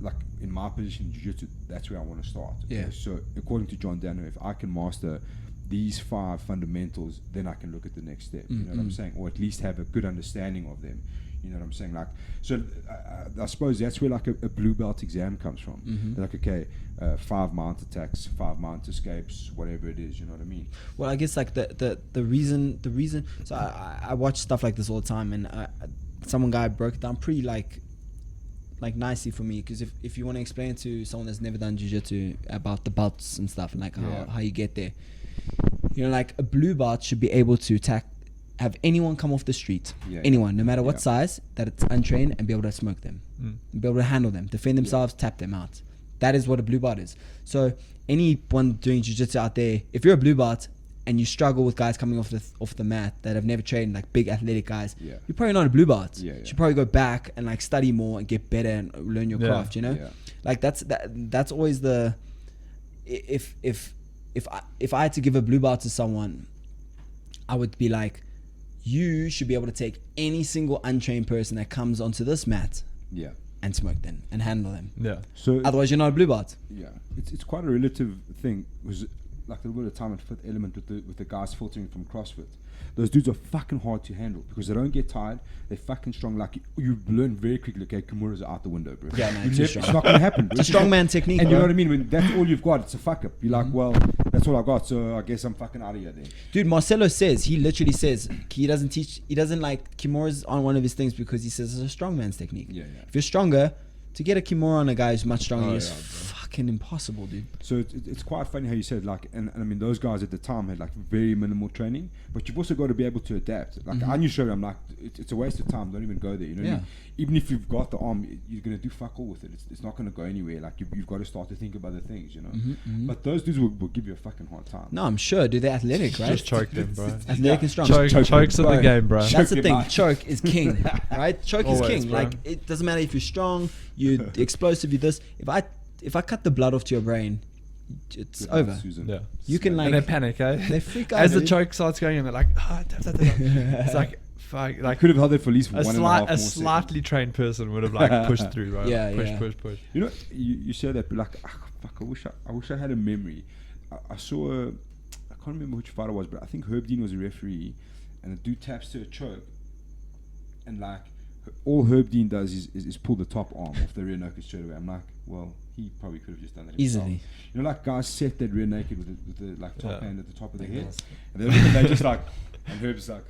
Like in my position in jiu-jitsu, that's where I want to start. Okay? So according to John Danaher, if I can master these 5 fundamentals, then I can look at the next step. You know what I'm saying? Or at least have a good understanding of them. You know what I'm saying? Like, so I suppose that's where like a blue belt exam comes from. They're like, okay, 5 mount attacks, 5 mount escapes, whatever it is. You know what I mean? Well, I guess like the reason. So I watch stuff like this all the time, and some guy broke it down pretty like nicely for me, because if you want to explain to someone that's never done jiu-jitsu about the belts and stuff, and like how you get there, you know, like a blue belt should be able to attack have anyone come off the street, Yeah, anyone, no matter what yeah. size, that it's untrained, and be able to smoke them, be able to handle them, defend themselves, tap them out. That is what a blue belt is. So anyone doing jiu-jitsu out there, if you're a blue belt and you struggle with guys coming off the mat that have never trained, like big athletic guys, Yeah. you're probably not a blue belt. Yeah, You yeah. should probably go back and like study more and get better and learn your craft. You know, Yeah. like that's always the if I had to give a blue belt to someone, I would be like, you should be able to take any single untrained person that comes onto this mat Yeah. and smoke them and handle them. Yeah. So Otherwise, you're not a blue belt. yeah, it's quite a relative thing. Because like a little bit of time and fifth element with the guys filtering from CrossFit. Those dudes are fucking hard to handle because they don't get tired. They're fucking strong. Like you learn very quickly. Okay, Kimura's out the window, bro. Yeah, man, You too never- strong. it's not gonna happen. Bro. It's a strongman technique, And you bro. know what I mean? When that's all you've got, it's a fuck up. You're like, well, that's all I got. So I guess I'm fucking out of here then. Dude, Marcelo says, he literally says, he doesn't like Kimura's on one of his things because he says it's a strongman's technique. Yeah, yeah. If you're stronger, to get a Kimura on a guy who's much stronger is yeah, bro. fucking impossible, dude. So it's quite funny how you said like, and I mean those guys at the time had like very minimal training, but you've also got to be able to adapt. Like I knew straight, I'm like, it's a waste of time. Don't even go there. You know what I mean? Even if you've got the arm, you're gonna do fuck all with it. It's not gonna go anywhere. Like you've got to start to think of other things. You know. But those dudes will give you a fucking hard time. No, I'm sure, dude. They're athletic, right? Just choke them, bro. Athletic and strong. Chokes in the Bro. game, bro. That's the Choke thing. them out. Choke is king, right? Choke is Always, king. bro. Like it doesn't matter if you're strong, you're explosive, you're this. If I cut the blood off to your brain, it's Good night, over. Susan. Yeah. You can And they like panic, eh? they freak out. As the dude. choke starts going in, they're like, ah, tap, tap, tap, tap. It's like, fuck, I like could have held it for at least a 1.5 more seconds. slightly trained person would have like pushed through, right? Yeah, push, yeah. push. You know, you say that, but like, fuck, I wish I had a memory. I saw I can't remember which fight it was, but I think Herb Dean was a referee, and the dude taps to a choke, and like, all Herb Dean does is pull the top arm off the rear naked straight away. I'm like, well, he probably could have just done that himself. Easily. You know, like guys set that rear naked with the like top Yeah. hand at the top of their head, and they're just like, and Herb's like,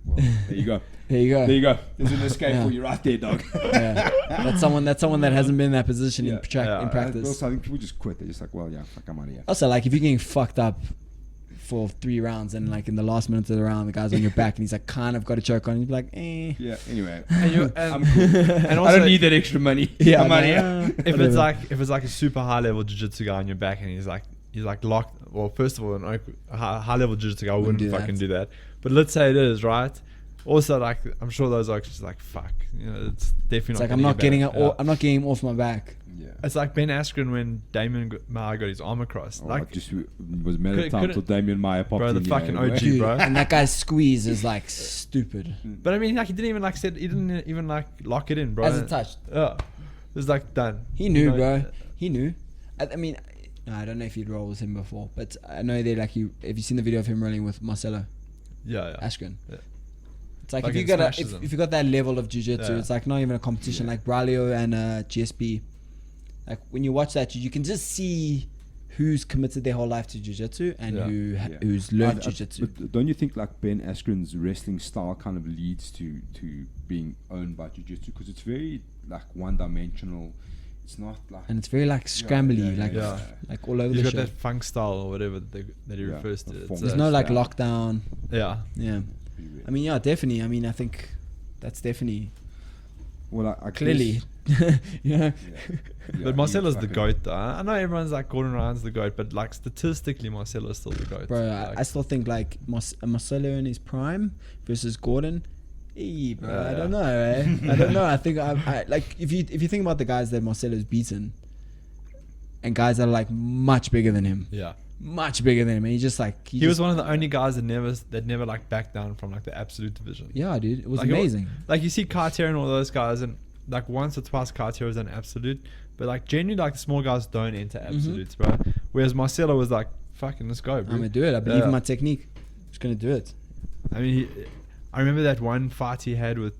well, there you go. There you go. There you go. There's an escape Yeah. for you right there, dog. Yeah. That's someone that hasn't been in that position Yeah. in practice. Also, I think people just quit. They're just like, well, yeah, fuck, I'm out of here. Also, like if you're getting fucked up for 3 rounds and like in the last minute of the round, the guy's on your back and he's like kind of got a choke on, you'd be like, eh. Yeah. Anyway, And I'm cool. and also, I don't need that extra money. Yeah, I'm out of here. if it's like a super high level jiu-jitsu guy on your back and he's like locked. Well, first of all, a high level jiu-jitsu guy wouldn't do fucking that. do that. But let's say it is, right? Also, like I'm sure those are just like fuck. You know, it's definitely It's not like gonna I'm not get getting better. I'm not getting him off my back. Yeah. It's like Ben Askren when Damien Meyer got his arm across. Oh, Like, I just was mad at Could- time couldn't- till Damien Meyer popped bro, in. the here, fucking anyway. OG, Dude, bro. and that guy's squeeze is like stupid. But I mean, like he didn't even like lock it in, bro. As it touched. Yeah, it was like done. He knew, You know, bro. He knew. I mean, no, I don't know if he'd roll with him before, but I know they like you. Have you seen the video of him rolling with Marcelo Yeah, yeah. Askren? Yeah. It's like Fucking if you got smashes him. if you got that level of jiu-jitsu, Yeah. it's like not even a competition. Yeah. Like Braulio and GSP. Like when you watch that, you can just see who's committed their whole life to jiu-jitsu and Yeah. Yeah. who's learned I- jiu-jitsu. But don't you think like Ben Askren's wrestling style kind of leads to being owned by jiu-jitsu because it's very like one-dimensional. It's not like And it's very like scrambly, like yeah. like all over He's the got show. that funk style or whatever that he Yeah, refers to. the It's, form. There's no like Yeah. lockdown. yeah. Yeah. pretty weird. I mean, yeah, definitely. I mean, I think that's definitely well, I clearly. guess, Yeah. But Marcelo's the fucking- goat, though. I know everyone's like Gordon Ryan's the goat, but like statistically, Marcelo's still the goat. Bro, Like, I still think like Marcelo in his prime versus Gordon. Bro, I Yeah. don't know. I don't know. I think I like if you think about the guys that Marcelo's beaten, and guys that are like much bigger than him, yeah. much bigger than him, and he just like He was one of the only guys that never like backed down from like the absolute division. Yeah, dude, it was Like, amazing. Like you see Cartier and all those guys, and like once or twice Cartier was an absolute, but like genuinely like the small guys don't enter absolutes, bro. Whereas Marcelo was like, "Fucking let's go, bro." I'm gonna do it. I believe Yeah. in my technique. Just gonna do it. I mean, I remember that one fight he had with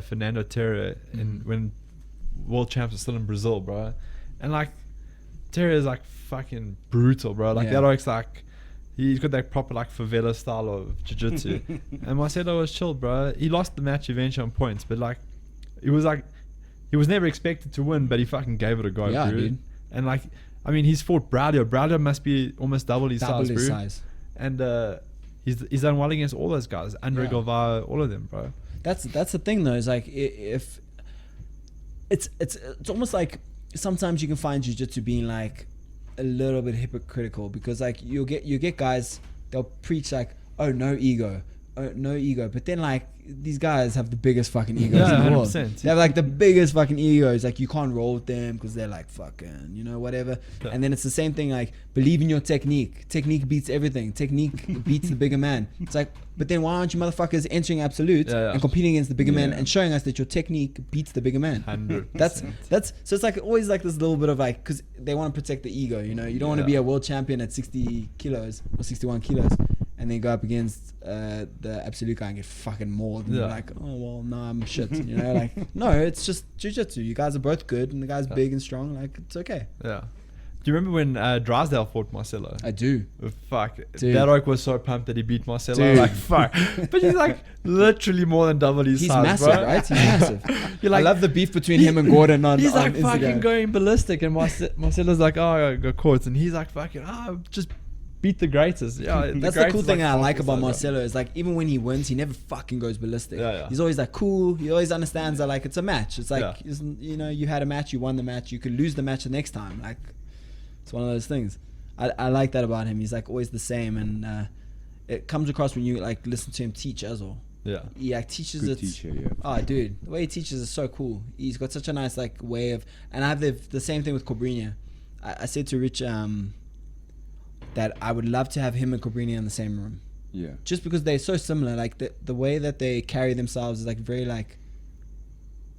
Fernando Terra when world champs were still in Brazil, bro. And like Terra is like fucking brutal, bro. Like Yeah. that looks like he's got that proper like favela style of jiu-jitsu. And Marcelo was chill, bro. He lost the match eventually on points, but like it was like he was never expected to win, but he fucking gave it a go, Yeah, bro. dude. And like I mean, he's fought Braulio. Braulio must be almost double his Double size, his bro. size. And he's done well against all those guys. Andre Galvao, all of them, bro. That's the thing though. Is like if it's almost like sometimes you can find jiu-jitsu being like a little bit hypocritical, because like you get guys, they'll preach like, oh, no ego, but then like these guys have the biggest fucking egos in the world. 100%. They have like the biggest fucking egos. Like you can't roll with them because they're like fucking, you know, whatever. Yeah. And then it's the same thing. Like, believe in your technique. Technique beats everything. Technique beats the bigger man. It's like, but then why aren't you motherfuckers entering absolute and competing against the bigger man and showing us that your technique beats the bigger man? 100%. That's so it's like always like this little bit of like, because they want to protect the ego, you know. You don't want to be a world champion at 60 kilos or 61 kilos and then go up against the absolute guy and get fucking mauled and you're like, oh well, no, I'm shit, you know. Like, no, it's just jiu-jitsu. You guys are both good and the guy's big and strong. Like, it's okay. Yeah. Do you remember when Drysdale fought Marcelo? I do. Fuck. Dude. That oak was so pumped that he beat Marcelo. Dude. Like, fuck. But he's like literally more than double his He's size, massive, bro. right? He's massive. You're like, I love the beef between him and Gordon on he's like Instagram. fucking going ballistic, and Marcelo's like, oh, I got caught, and he's like, fucking, just beat the greatest. Yeah, That's the cool thing I like about Marcelo is like, even when he wins, he never fucking goes ballistic. He's always like cool. He always understands that like it's a match. It's like, you know, you had a match, you won the match, you could lose the match the next time. Like, it's one of those things. I like that about him. He's like always the same, and it comes across when you like listen to him teach as well. Yeah, he like teaches Good it. teacher, yeah. Oh, dude, the way he teaches is so cool. He's got such a nice like way of, and I have the same thing with Cobrinha. I said to Rich that I would love to have him and Cobrinha in the same room. Yeah. Just because they're so similar, like the way that they carry themselves is like very like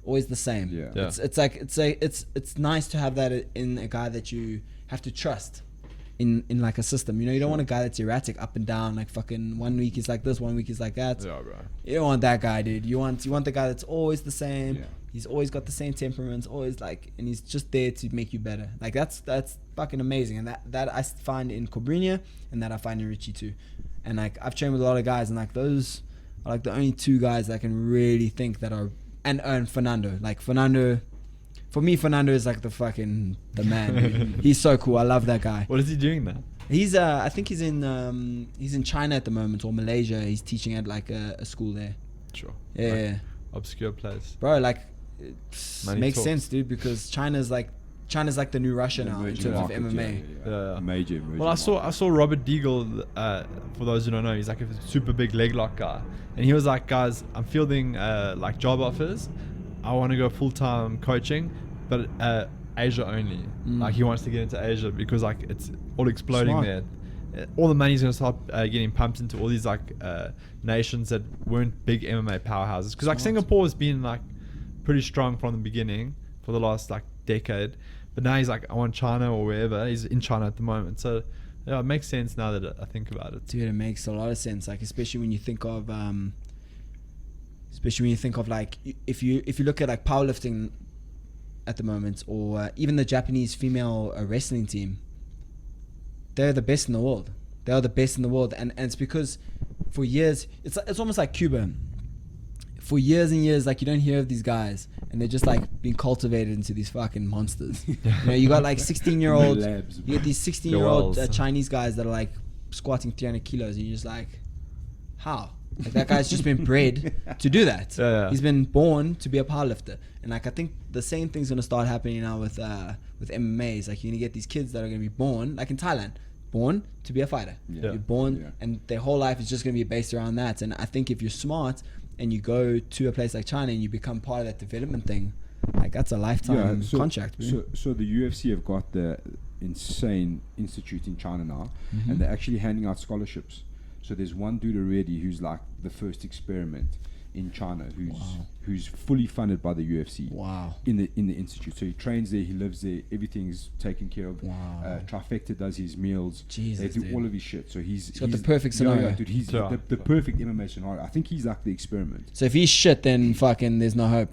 always the same. Yeah. It's nice to have that in a guy that you have to trust in like a system. You know, you don't want a guy that's erratic up and down, like fucking 1 week he's like this, 1 week he's like that. Yeah, bro. You don't want that guy, dude. You want the guy that's always the same. Yeah. He's always got the same temperaments, always like, and he's just there to make you better. Like that's fucking amazing, and that I find in Cobrinha, and that I find in Richie too. And like I've trained with a lot of guys, and like those are like the only two guys that I can really think that are, and Fernando. Like Fernando, for me, Fernando is like the man. Dude. He's so cool. I love that guy. What is he doing now? He's I think he's in China at the moment, or Malaysia. He's teaching at like a school there. Sure. Yeah. Like obscure place. Bro, like it Money makes talks. sense, dude, because China's like the new Russia now in terms of MMA. Yeah. Major emerging Well, I saw Robert Deagle. For those who don't know, he's like a super big leg lock guy, and he was like, guys, I'm fielding like job offers. I want to go full time coaching, but Asia only. Like he wants to get into Asia because like it's all exploding Smart. there. All the money's gonna start getting pumped into all these like nations that weren't big MMA powerhouses. Because like Singapore has been like pretty strong from the beginning for the last like decade, but now he's like, I want China or wherever. He's in China at the moment, so yeah, it makes sense now that I think about it. Dude, it makes a lot of sense. Like especially when you think of like if you look at like powerlifting at the moment, or even the Japanese female wrestling team, they're the best in the world. They are the best in the world, and it's because for years it's almost like Cuba. For years and years, like you don't hear of these guys, and they're just like being cultivated into these fucking monsters. You know, you got like 16-year-old, you get these 16-year-old Chinese guys that are like squatting 300 kilos, and you're just like, how? Like that guy's just been bred to do that. Yeah. He's been born to be a powerlifter, and like I think the same thing's gonna start happening now with MMA. It's like you're gonna get these kids that are gonna be born, like in Thailand, born to be a fighter. Yeah. You're born, and their whole life is just gonna be based around that. And I think if you're smart and you go to a place like China and you become part of that development thing, like that's a lifetime contract. So the UFC have got the insane institute in China now, and they're actually handing out scholarships. So there's one dude already who's like the first experiment in China, who's fully funded by the UFC. Wow. In the institute. So he trains there, he lives there, everything's taken care of. Wow. Trifecta does his meals. Jesus, they do dude. all of his shit. So he's got the perfect scenario. Yeah, dude, he's the perfect MMA scenario. I think he's like the experiment. So if he's shit, then fucking there's no hope.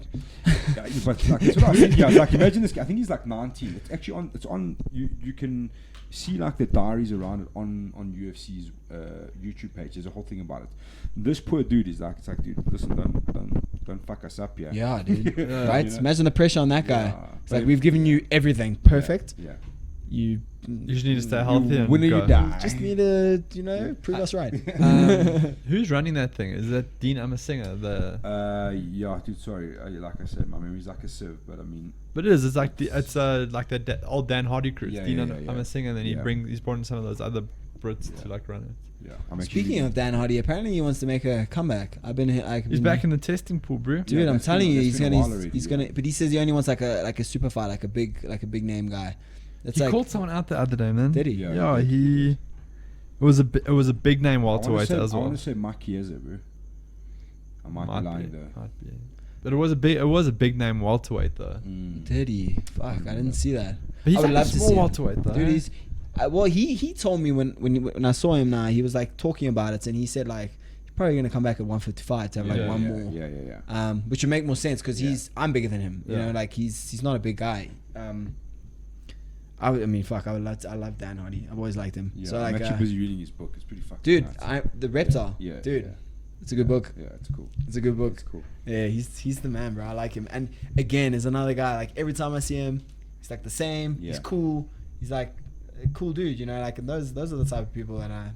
But like, that's what I think. Yeah, like imagine this guy. I think he's like 19. It's actually on. It's on. You can see like the diaries around it on UFC's YouTube page. There's a whole thing about it. This poor dude is like, it's like, dude, listen, don't fuck us up here. Yeah, dude. Yeah, right? you know? Imagine the pressure on that guy. Yeah. It's like, we've given you everything perfect. Yeah. you just need to stay healthy and win or you go. die. just need to, prove us right. Who's running that thing? Is that Dean Amasinger? Yeah, dude. Sorry, like I said, my memory's like a sieve, but I mean. But it is. It's like like the old Dan Hardy crew. Yeah, Dean yeah, Amasinger, and then he's brought in some of those other Brits to like run it. Yeah. I'm Speaking of Dan Hardy, apparently he wants to make a comeback. He's back in the testing pool, bro. Dude, Yeah, I'm telling you, he's been gonna. But he says he only wants like a super fight, like a big name guy. That's He called someone out the other day, man. Did he? Yeah, It was a big name welterweight as well. I want to say Mike Chiesa, bro. I might be lying though. Might be. But it was a big name welterweight though. Did he? Fuck, I didn't see that. But he's I would like love a to small see him. welterweight though. Dude, he's well. He told me when I saw him now, he was like talking about it, and he said like he's probably gonna come back at 155 to have like one more. Yeah. Which would make more sense because I'm bigger than him. You know, like he's not a big guy. I love Dan Hardy. I've always liked him. Yeah, so like, I'm actually busy reading his book. It's pretty fucking dude, nuts. The Reptile. Yeah, dude, yeah. it's a good book. Yeah, it's cool. It's a good book. It's cool. Yeah, he's the man, bro. I like him. And again, is another guy. Like every time I see him, he's like the same. Yeah. He's cool. He's like a cool dude. Like, and those are the type of people that I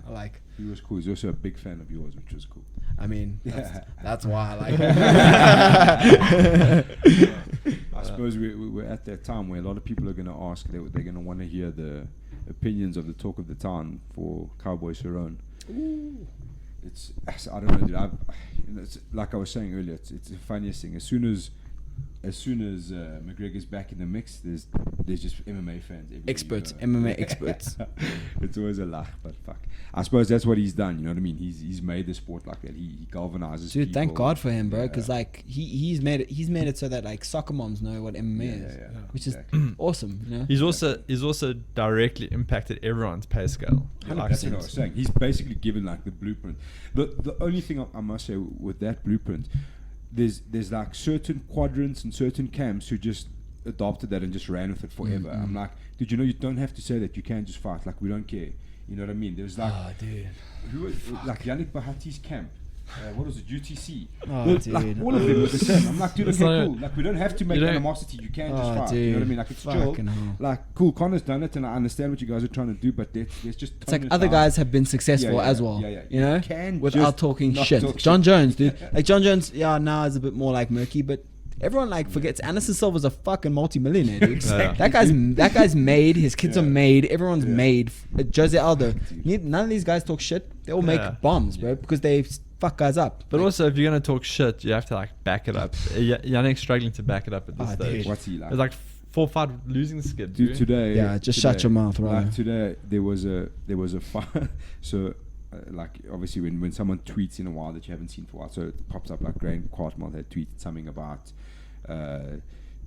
like. He was cool. He's also a big fan of yours, which was cool. I mean, that's why I like him. I suppose we're at that time where a lot of people are going to ask, they're going to want to hear the opinions of the talk of the town for Cowboy Sharon. It's, I don't know, dude. It's, like I was saying earlier, it's the funniest thing. As soon as McGregor's back in the mix, there's just MMA fans. Experts, MMA experts. It's always a laugh, but fuck. I suppose that's what he's done. You know what I mean? He's made the sport like that. He galvanizes. Dude, people. thank God for him, bro. Because like he's made it so that like soccer moms know what MMA is, which is awesome. You know? He's also directly impacted everyone's pay scale. That's what I was saying. He's basically given like the blueprint. The only thing I must say with that blueprint, there's like certain quadrants and certain camps who just adopted that and just ran with it forever. I'm like, dude, you don't have to say that. You can just fight. Like, we don't care. You know what I mean? There's like, like Yannick Bahati's camp. What was it? UTC. Like all of them were the same. I'm like, dude, okay, cool. Like, we don't have to make animosity. You can just fight. You know what I mean? Like, it's chill. Like, cool. Connor's done it, and I understand what you guys are trying to do, but let's just. It's like other guys have been successful as well. You know, without talking shit. John Jones, dude. Like John Jones, now is a bit more like murky, but everyone like forgets Anderson Silva's a fucking multi-millionaire, dude. That guy's made. His kids are made. Everyone's made. Jose Aldo. None of these guys talk shit. They all make bombs, bro, because they fuck guys up. But like, also, if you're gonna talk shit, you have to like back it up. Yannick's struggling to back it up at this stage. Dude. What's he like? It's like 4-5 losing skid. Dude, today. Yeah, just shut your mouth, right? Like today, there was a fight. So. Like obviously when someone tweets in a while that you haven't seen for a while, so it pops up like Graham Cartmell had tweeted something about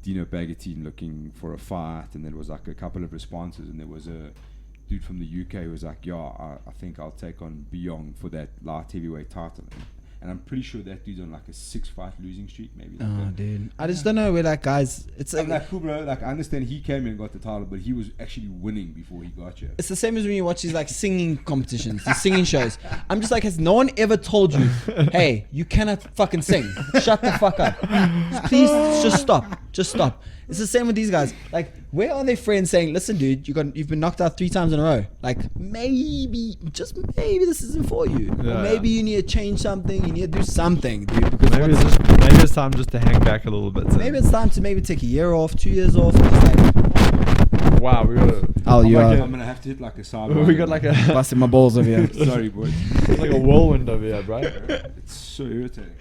Dino Bagatine looking for a fight, and there was like a couple of responses, and there was a dude from the UK who was like, I think I'll take on Byong for that light heavyweight title. And I'm pretty sure that dude's on like a 6-fight losing streak, maybe. Dude, I just don't know where like guys. It's like cool, bro. Like I understand he came in and got the title, but he was actually winning before he got you. It's the same as when you watch these like singing competitions, these singing shows. I'm just like, has no one ever told you, hey, you cannot fucking sing? Shut the fuck up. Please, just stop. Just stop. It's the same with these guys. Like, where are their friends saying, listen, dude, you've been knocked out 3 times in a row. Like, maybe, just maybe this isn't for you. Or maybe you need to change something. You need to do something, dude. Because maybe it's time just to hang back a little bit. So. Maybe it's time to maybe take a year off, 2 years off. And just like, wow, we gotta. I'm going to have to hit like a sideline. We got like a. Busting my balls over here. Sorry, boys. It's like a whirlwind over here, bro. It's so irritating.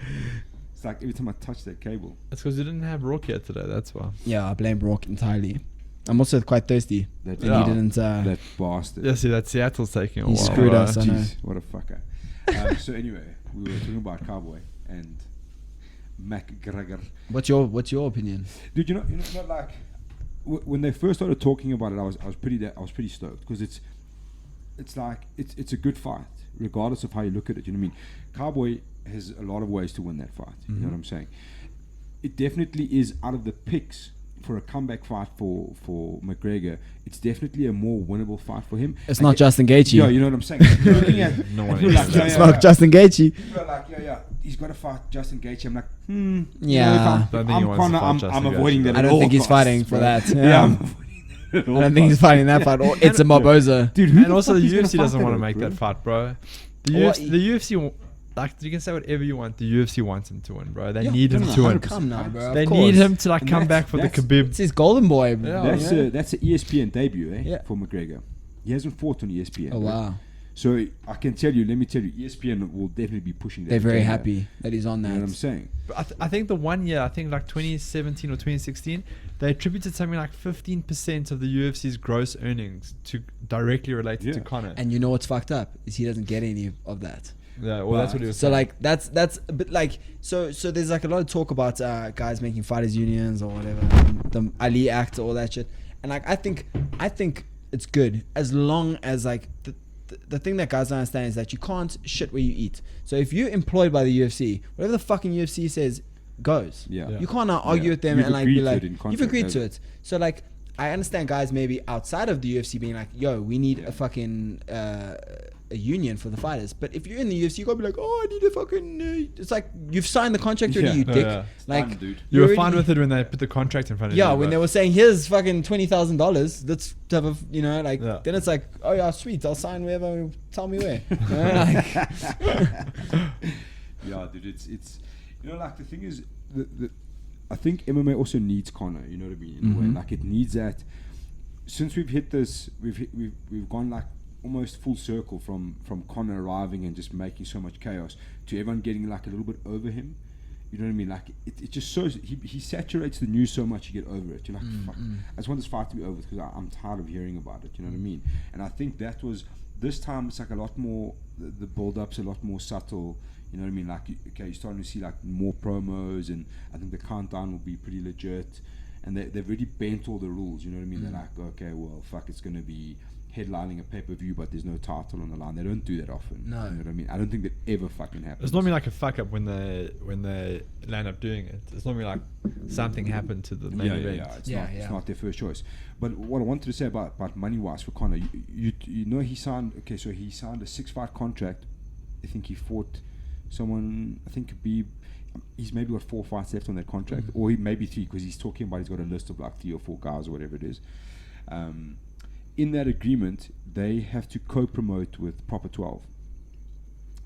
Like every time I touch that cable. It's because you didn't have Rock yet today, that's why. Yeah, I blame Rock entirely. I'm also quite thirsty. He didn't. That bastard. Yeah, see, that Seattle's taking a while. He screwed us, I know. What a fucker. So anyway, we were talking about Cowboy and Mcgregor. What's your opinion? Dude, you know like when they first started talking about it, I was pretty stoked because it's like it's a good fight regardless of how you look at it. You know what I mean? Cowboy has a lot of ways to win that fight. You know what I'm saying? It definitely is out of the picks for a comeback fight for McGregor. It's definitely a more winnable fight for him. It's not Justin Gaethje. Yeah, you know what I'm saying? Looking at, it's not Justin Gaethje. People are like, he's got to fight Justin Gaethje. I'm like, yeah. I'm avoiding that. I don't think he's fighting for that. Yeah, I'm avoiding that I don't think he's fighting that fight. Or it's a Barboza. Dude, And also the UFC doesn't want to make make that fight, bro. The UFC, like, you can say whatever you want. The UFC wants him to win, bro. They need him to win. Come now, bro. They need him to like come back for the Khabib. It's his golden boy. Yeah. That's an ESPN debut, Yeah. for McGregor. He hasn't fought on ESPN. Oh wow. So I can tell you, let me tell you, ESPN will definitely be pushing that. They're very agenda. happy that he's on that. You know what I'm saying? But I think the 1 year, I think like 2017 or 2016, they attributed something like 15% of the UFC's gross earnings to directly related to Conor. And you know what's fucked up is he doesn't get any of that. Yeah, well, that's what he was So saying. like that's a bit like so there's like a lot of talk about guys making fighters unions or whatever, the Ali Act, all that shit. And like I think it's good as long as like the thing that guys don't understand is that you can't shit where you eat. So if you're employed by the UFC, whatever the fucking UFC says goes. Yeah. You can't now argue with them You've and like be agreed to like it in you've contract, agreed to haven't it. So like I understand guys maybe outside of the UFC being like, yo, we need a fucking a union for the fighters. But if you're in the UFC, you gotta be like, oh, I need a fucking. It's like you've signed the contract already, you dick. Like Done, dude. You were already- fine with it when they put the contract in front of you. Yeah, when they but- were saying here's fucking $20,000, that's type of like. Yeah. Then it's like, oh yeah, sweet, I'll sign wherever. Tell me where. You know, like, Yeah, dude, it's like the thing is, I think MMA also needs Conor. You know what I mean? In a way, like it needs that. Since we've hit this, we've gone like almost full circle from Conor arriving and just making so much chaos to everyone getting like a little bit over him. You know what I mean? Like it just shows he saturates the news so much you get over it. You're like, fuck, I just want this fight to be over because I'm tired of hearing about it. You know what I mean? And I think that was this time. It's like a lot more. The build-up's a lot more subtle. You know what I mean? Like, you're starting to see like more promos, and I think the countdown will be pretty legit. And they've really bent all the rules. You know what I mean? They're like, okay, well, fuck, it's going to be headlining a pay-per-view, but there's no title on the line. They don't do that often. No. You know what I mean? I don't think that ever fucking happens. It's normally like a fuck up when they land up doing it. It's normally like something happened to the main event. It's not their first choice. But what I wanted to say about money-wise for Conor, you know he signed a 6-fight contract. I think he fought someone, I think Khabib. He's maybe got 4 fights left on that contract, or maybe 3, because he's talking about he's got a list of like 3 or 4 guys or whatever it is. In that agreement, they have to co-promote with Proper 12.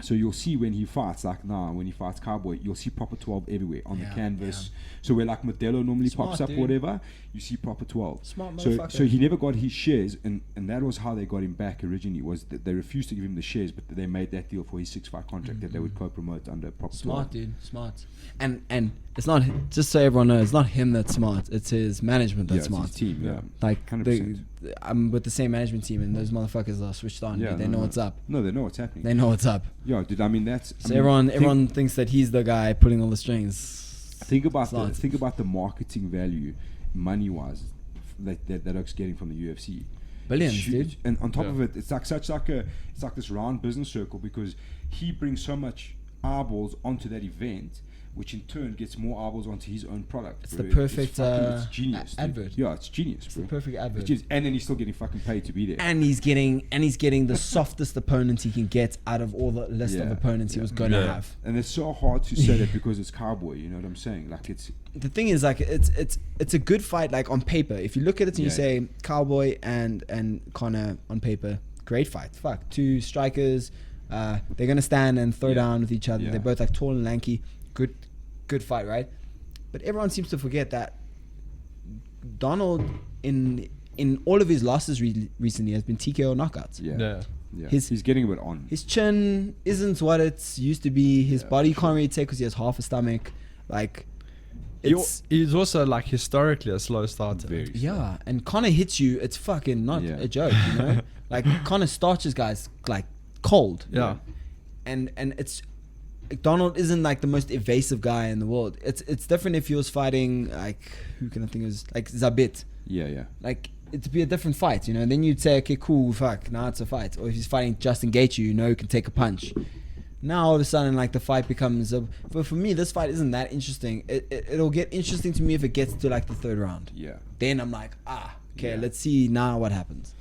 So you'll see when he fights, like now, when he fights Cowboy, you'll see Proper 12 everywhere on the canvas. So where like Modelo normally Smart, pops up dude. or whatever, you see Proper 12. Smart So motherfucker. he never got his shares, and that was how they got him back originally, was that they refused to give him the shares, but they made that deal for his 6-fight contract that they would co-promote under Proper 12. smart, dude, smart. And it's not, just so everyone knows, it's not him that's smart. It's his management that's It's smart. his team, yeah. Like 100%. I'm with the same management team, and those motherfuckers are switched on. Yeah, Dude. They know what's up. No, they know what's happening. They know what's up. Yeah, dude. I mean, that's. So everyone thinks that he's the guy pulling all the strings. Think about Smart. the marketing value, money wise, that Oak's getting from the UFC. Billions, It's huge. dude. And on top of it, it's like it's like this round business circle, because he brings so much eyeballs onto that event, which in turn gets more eyeballs onto his own product. It's bro. the perfect it's genius, dude. advert. Yeah, it's genius, It's bro. the perfect advert. It's genius. And then he's still getting fucking paid to be there. And he's getting the softest opponent he can get out of all the list of opponents he was going to have. And it's so hard to say that because it's Cowboy. You know what I'm saying? Like it's. The thing is, like, it's a good fight, like, on paper. If you look at it and you say Cowboy and Conor on paper, great fight. Fuck, 2 strikers. They're gonna stand and throw down with each other. Yeah. They're both like tall and lanky. Good fight, right? But everyone seems to forget that Donald in all of his losses recently has been TKO knockouts. Yeah. He's getting a bit on. His chin isn't what it's used to be. His body can't really take because he has half a stomach. Like, He's also like historically a slow starter. Yeah, and Conor hits you, it's fucking not a joke, you know? Like, Conor starches guys like cold. Yeah. And it's Donald isn't like the most evasive guy in the world. It's different if he was fighting, like, who can I think is like Zabit. Yeah. Like, it'd be a different fight, you know? And then you'd say, okay, cool, fuck, now it's a fight. Or if he's fighting Justin Gaethje, you know, he can take a punch. Now all of a sudden, like, the fight becomes but for me, this fight isn't that interesting. It'll get interesting to me if it gets to like the 3rd round. Yeah. Then I'm like, okay, let's see now what happens.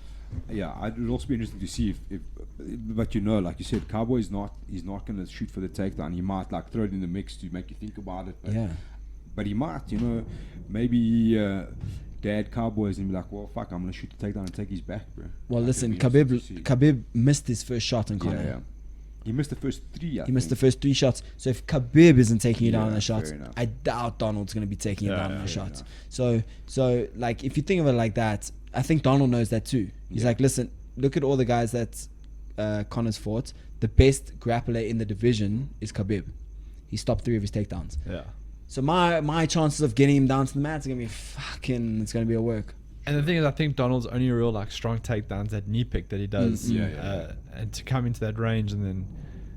Yeah, it would also be interesting to see if but you know, like you said, Cowboy he's not going to shoot for the takedown. He might like throw it in the mix to make you think about it. But, but he might, you know, maybe dad Cowboys and be like, well, fuck, I'm gonna shoot the takedown and take his back, bro. Well, Like, listen, it'd be interesting to see. Khabib missed his first shot in Conor. Yeah. He missed the first 3. He missed the first 3 shots. So if Khabib isn't taking you down Yeah, in the shots, fair enough. I doubt Donald's going to be taking you down in the fair shots. enough. So like if you think of it like that, I think Donald knows that too. He's like, listen, look at all the guys that Conor's fought. The best grappler in the division is Khabib. He stopped 3 of his takedowns. Yeah. So my chances of getting him down to the mat is going to be it's going to be a work. And the thing is, I think Donald's only real like strong takedowns that knee pick that he does. And to come into that range and then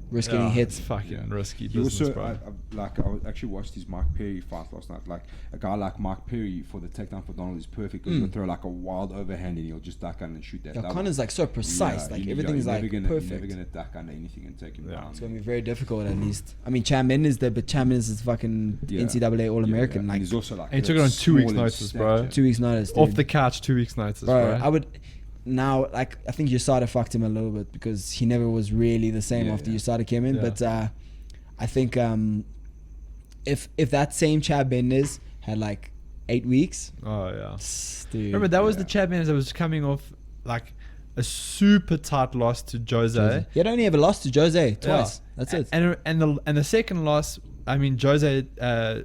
Risk getting hits. It's fucking risky He business, also, bro. I actually watched his Mike Perry fight last night. Like a guy like Mike Perry for the takedown for Donald is perfect because he'll throw like a wild overhand and he'll just duck under and shoot that. Yeah, double. Connor's like so precise. Yeah, like you're everything's never like gonna, perfect. You're never gonna duck under anything and take him down. It's gonna be very difficult at least. I mean, Chad Mendes there, but Chad Mendes is fucking NCAA All American. And Like he's also like And he took it on 2 weeks' notice, bro. 2 weeks notice. Off dude. the couch, 2 weeks notice, bro. bro. I would now like I think USADA fucked him a little bit because he never was really the same after USADA came in. Yeah. But I think if that same Chad Mendes had like 8 weeks, Oh yeah. dude. Remember that was the Chad Mendes that was coming off like a super tight loss to Jose. He had only ever lost to Jose twice. Yeah. That's it. And the second loss, I mean, Jose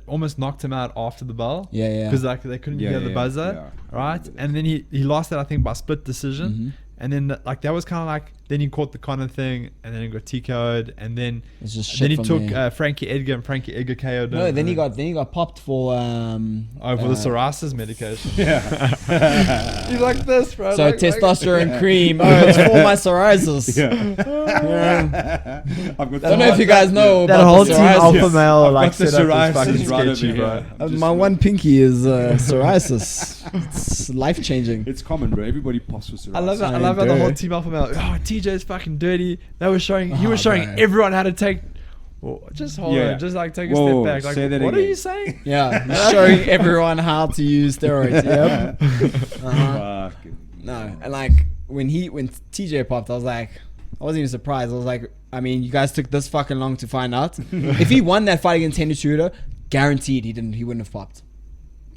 almost knocked him out after the bell. Yeah. Because like they couldn't get the buzzer, right? And then he lost it, I think, by split decision. Mhm. And then like that was kind of like then he caught the Conor thing, and then he got TKO'd, and then It's just shit then he from took there. Frankie Edgar, and Frankie Edgar KO'd him. No, then he and got popped for for the psoriasis medication. Yeah. He's like this, bro. so like, testosterone cream. Oh, it's for my psoriasis. Yeah. I've got I don't know if you guys know that about whole the team psoriasis. alpha male I've like got the set up is psoriasis fucking right over sketchy, here. bro. My one pinky is psoriasis. It's life changing. It's common, bro. Everybody pops for psoriasis. I love it. I love how the whole team alpha male. Oh, TJ is fucking dirty. They were showing. He was showing bro. everyone how to take. Well, just hold Yeah. on. Just like take a Whoa, step back. Like, say that what are again. you saying? Yeah, he's showing everyone how to use steroids. Yep. Fucking No, and like when TJ popped, I was like, I wasn't even surprised. I was like, I mean, you guys took this fucking long to find out. If he won that fight against Henry Cejudo, guaranteed he wouldn't have popped.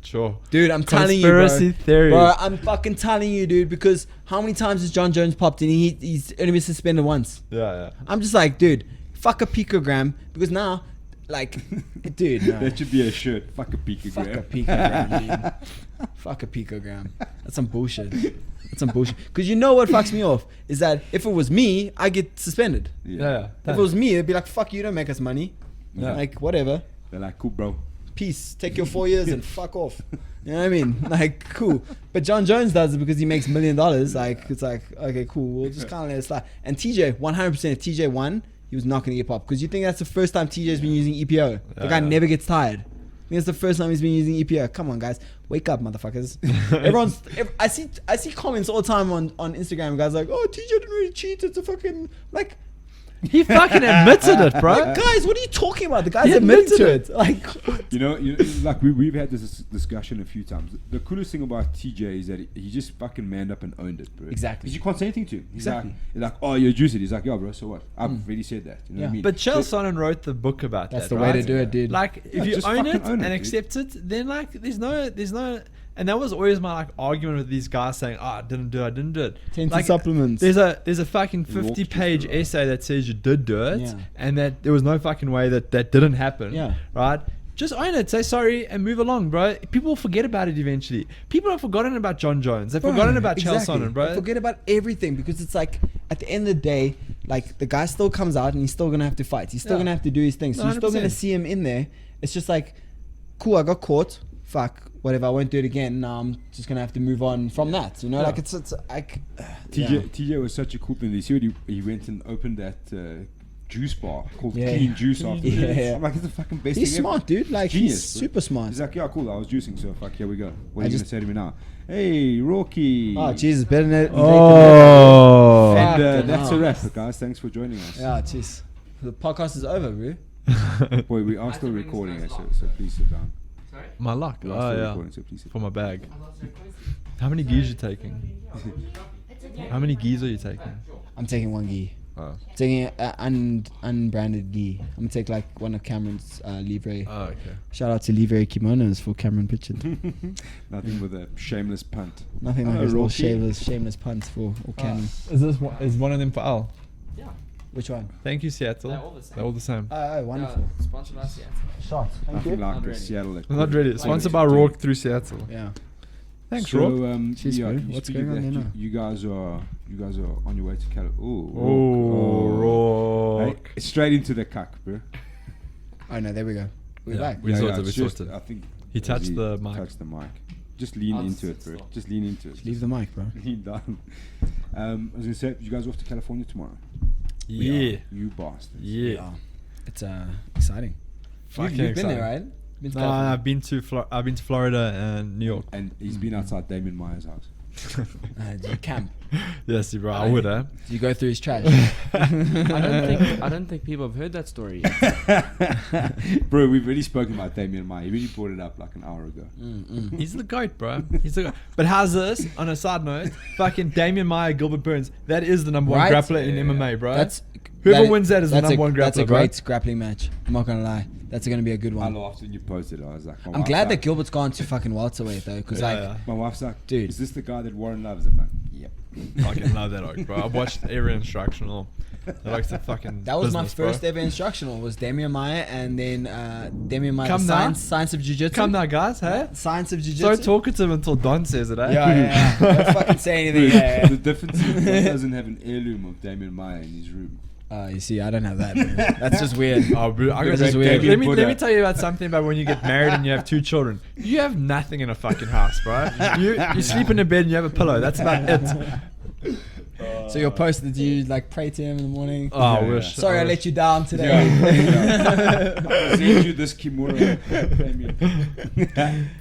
Sure. Dude, I'm telling you, bro. Conspiracy theories. Bro, I'm fucking telling you, dude, because how many times has John Jones popped and he's only been suspended once? Yeah. I'm just like, dude, fuck a picogram, because now, like, dude, no. That should be a shirt. Fuck a Fuck a picogram. picogram, dude. Fuck a picogram. That's some bullshit. That's some bullshit. Because you know what fucks me off is that if it was me, I get suspended. Yeah. If it was me, it'd be like, fuck you, don't make us money. Yeah. Like, whatever. They're like, cool, bro. Peace. Take your 4 years and fuck off. You know what I mean? Like, cool. But John Jones does it because he makes $1 million. Like, it's like, okay, cool. We'll just kind of let it slide. And TJ, 100%, if TJ won, he was not going to get popped. Because you think that's the first time TJ's been using EPO. The guy never gets tired. I think it's the first time he's been using EPO. Come on, guys. Wake up, motherfuckers. I see comments all the time on Instagram. Guys like, oh, TJ didn't really cheat. It's a fucking, like, He fucking admitted it, bro. like, guys, what are you talking about? The guy's He admitted to admitted it. Like, You know, like we've had this discussion a few times. The coolest thing about TJ is that he just fucking manned up and owned it, bro. Exactly. 'Cause you can't say anything to him. He's Exactly. like, oh, you're juiced. He's like, yo, bro, so what? I've already said that. You know what I mean? But Chael Sonnen wrote the book about that's that. the way right? to do it, dude. Like, if you just own fucking it own it, and dude. accept it, then like, there's no. And that was always my like argument with these guys saying, "Oh, I didn't do it." Tainted Like, supplements. There's a fucking You walked 50-page through it. essay that says you did do it, Yeah. and that there was no fucking way that didn't happen. Yeah. Right. Just own it, say sorry, and move along, bro. People will forget about it eventually. People have forgotten about John Jones. They've forgotten about Chael Sonnen, bro. I forget about everything because it's like at the end of the day, like the guy still comes out and he's still gonna have to fight. He's still gonna have to do his thing. So you're still gonna 100%. see him in there. It's just like, cool, I got caught. Fuck, whatever. I won't do it again. Now I'm just gonna have to move on from that. You know, Yeah. like it's like TJ was such a cool thing. You see what he went and opened that juice bar called Yeah. Clean Juice after. Yeah. I'm like, it's the fucking best He's thing smart, ever. dude. Like Genius, he's bro. super smart. He's like, yeah, cool. I was juicing, so fuck, here we go. What I are you just- gonna say to me now? Hey, Rocky. Oh Jesus, better than that. Oh. And Fucking that's hell. a wrap, guys. Thanks for joining us. Yeah, jeez. The podcast is over, bro. Boy, we are still recording, so please sit down. My luck. We are Oh still yeah. recording, so please sit For my bag. How many gears you taking? How many gears are you taking? I'm taking 1 gi. Taking unbranded gi. I'm gonna take like one of Cameron's Livre. Oh, okay. Shout out to Livre kimonos for Cameron Pitchin. Nothing with a shameless punt. Nothing like his little shameless punt for Cameron. Is one of them for Al? Yeah. Which one? Thank you, Seattle. They're all the same. They're all the same. Oh, wonderful. Sponsored by Seattle. Shot. Thank you. Nothing like Not a really. Seattle. Not really. Sponsored by Rourke through Seattle. Yeah. Thanks, so, Rourke. Cheers, bro. you What's speak going of on that, there now? You guys are on your way to California. Rourke. Hey, straight into the cuck, bro. Oh no, there we go. We're Yeah. back. We sorted, it's we just, sorted. I think He touched the mic. Touched the mic. Just lean I'll into sit it, bro. still. Just lean into it. Leave the mic, bro. Lean down. I was gonna say, you guys off to California tomorrow? Yeah. You bastards. Yeah. It's exciting. Fucking You've been there, exciting. right? Been to No, California? I've been to Florida and New York. And he's been outside Damien Meyer's house. Do you camp? Yes, bro. I would, Do you go through his trash? I don't think people have heard that story yet. Bro, we've already spoken about Damien Meyer. He really brought it up like an hour ago. He's the goat, bro. He's the goat. But how's this? On a side note, fucking Damian Maya, Gilbert Burns. That is the number one Right? grappler in MMA, bro. Whoever wins that is the number one grappler. That's a bro. great grappling match. I'm not gonna lie. That's gonna be a good I one. laughed when you posted it. I was like, I'm glad that Gilbert's gone to fucking welterweight though, because my wife's like, Dude. is this the guy that Warren loves? I'm like, yep. Fucking love that arc, bro. I've watched every instructional. I like the fucking. that was my business, bro. first ever instructional. Was Damian Maya and then Damian Maya. Come the now. Science of Jiu Jitsu. Come now, guys. Hey. Science of Jiu So Jitsu. talkative until Don says it, eh? Yeah. Don't fucking say anything. Yeah. The difference is he doesn't have an heirloom of Damien Maya in his room. You see, I don't have that. Man. That's just weird. Oh, bro, I That's gotta just weird. let me tell you about something about when you get married and you have 2 children. You have nothing in a fucking house, bro. You sleep in a bed and you have a pillow. That's about it. So you'll post that you like pray to him in the morning. Oh, I Yeah, wish. Sorry, I wish. let you down today. I sent you this kimura. Damien.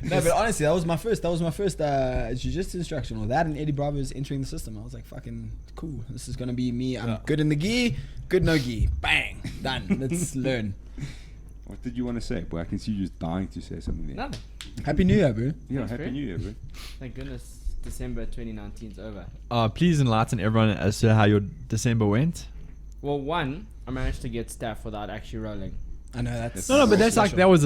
No, but honestly, that was my first jiu-jitsu instructional. That and Eddie Bravo's entering the system. I was like, fucking cool. This is gonna be me. I'm good in the gi, good no gi. Bang, done. Let's learn. What did you want to say, boy? I can see you just dying to say something there. Nothing. Happy New Year, bro. Yeah, Thanks, Happy bro. New Year, bro. Thank goodness December 2019 is over. Please enlighten everyone as to how your December went. Well, one, I managed to get staff without actually rolling. I know that's No, but that's like special. that was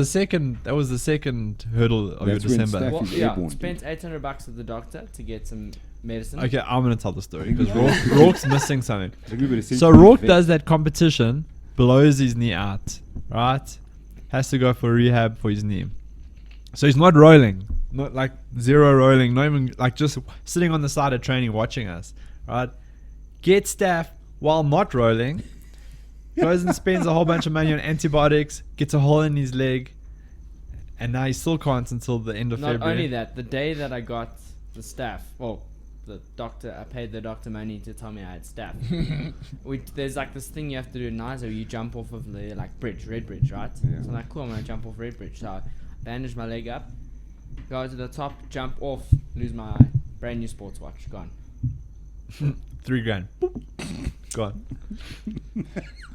the second hurdle of That's your when December. staff- Well, is yeah, airborne, spent $800 at the doctor to get some medicine. Okay, I'm gonna tell the story because Rourke's missing something. Like we would've sent So you to the Rourke vet. does that competition, blows his knee out, right? Has to go for rehab for his knee. So he's not rolling, not like zero rolling, not even like just sitting on the side of training watching us, right? Gets staff while not rolling, goes and spends a whole bunch of money on antibiotics, gets a hole in his leg, and now he still can't until the end of Not February. only that, the day that I got the staff, well, the doctor, I paid the doctor money to tell me I had staff. There's like this thing you have to do in Nice where you jump off of the like bridge, Red Bridge, right? Yeah. So I'm like, cool, I'm gonna jump off Red Bridge. So I bandage my leg up, go to the top, jump off, lose my brand new sports watch, gone. $3,000. Boop. Gone.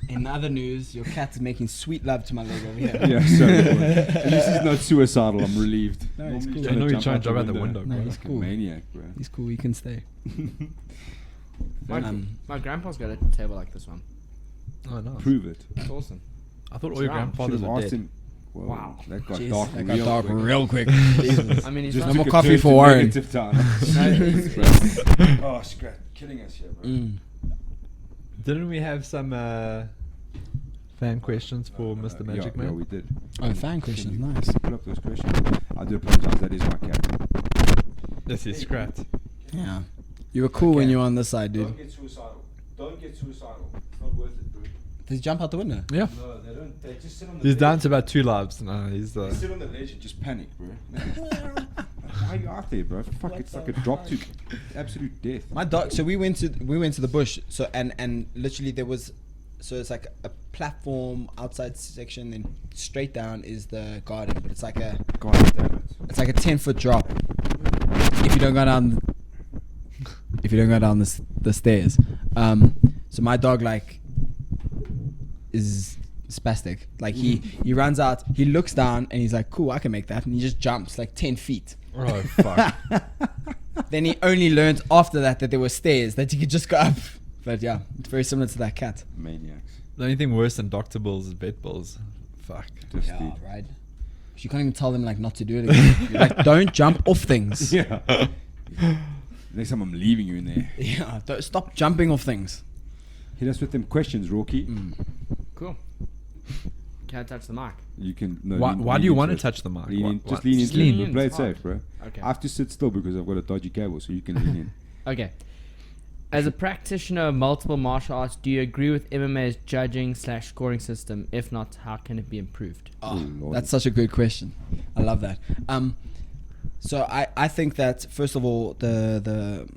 In other news, your cat is making sweet love to my leg over here. Yeah, sorry, boy. At least he's not suicidal. I'm relieved. No, he's Normally cool. I know you're trying to jump out the window, No, bro. he's Like a cool. maniac, bro. He's cool. He can stay. My grandpa's got a table like this one. Oh no. Prove it. It's awesome. I thought all It's your round. grandfathers Should've were asked dead. him. Whoa, Wow. that got Jeez, dark. that got dark quick. real quick. Jesus. I mean, he's Just not No more took a coffee turn for to Warren. negative time. Oh, scratch. Killing us here, bro. Didn't we have some fan questions for Mr. Magic yeah, Man? Yeah, we did. Oh, fan questions. Can you Nice. Pull up those questions. I do apologize. That is my cat. This is Scrat. Yeah. You were cool when Okay. you were on this side, dude. get suicidal. Don't get suicidal. It's not worth it, bro. Did you jump out the window? Yeah. No, they don't. They just sit on the He's ledge. down to about 2 lives. No, he's They sit on the ledge and just panic, bro. Why are you out there, bro? Fuck, it's like a drop to absolute death. My dog. So we went to the bush. So and literally there was, so it's like a platform outside section, then straight down is the garden. But it's like a God damn it. it's like a 10-foot drop. If you don't go down the stairs. So my dog like is spastic. Like he runs out, he looks down and he's like, cool, I can make that, and he just jumps like 10 feet. Oh, fuck. Then he only learned after that there were stairs that he could just go up But yeah, it's very similar to that cat. Maniacs. The only thing worse than doctor bills is vet bills. Fuck. Just Yeah, the- right. You can't even tell them like not to do it again. You're like, don't jump off things. Yeah. Next time I'm leaving you in there. Yeah, stop jumping off things. Hit us with them questions, Rocky. Cool. Can I touch the mic? You can. No, Why do you want to touch the mic? Lean in. What- Just lean Just into lean it. in, Play it it's fine. safe, bro. Okay. I have to sit still because I've got a dodgy cable, so you can lean in. Okay. As a practitioner of multiple martial arts, do you agree with MMA's judging/scoring system? If not, how can it be improved? Oh, Lord. that's such a good question. I love that. So I think that first of all the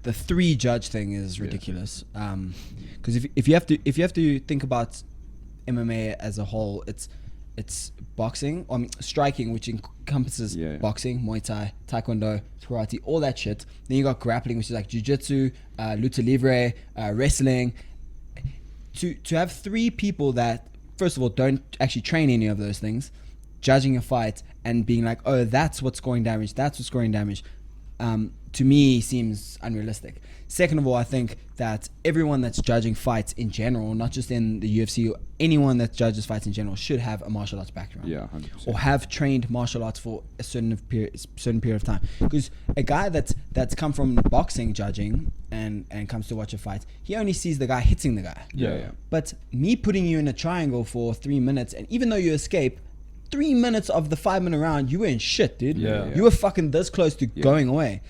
3 judge thing is ridiculous. Because if you have to think about MMA as a whole, it's boxing, striking, which encompasses boxing, Muay Thai, Taekwondo, karate, all that shit. Then you got grappling, which is like Jiu Jitsu, lucha libre, wrestling. To have 3 people that first of all don't actually train any of those things, judging a fight and being like, oh, that's what's scoring damage, that's what's scoring damage, to me seems unrealistic. Second of all, I think that everyone that's judging fights in general, not just in the UFC, or anyone that judges fights in general, should have a martial arts background. Yeah, 100%. Or have trained martial arts for a certain period of time. Because a guy that's come from boxing judging and comes to watch a fight, he only sees the guy hitting the guy. Yeah. But me putting you in a triangle for 3 minutes, and even though you escape, 3 minutes of the 5-minute round, you were in shit, dude. Yeah. You were fucking this close to going away.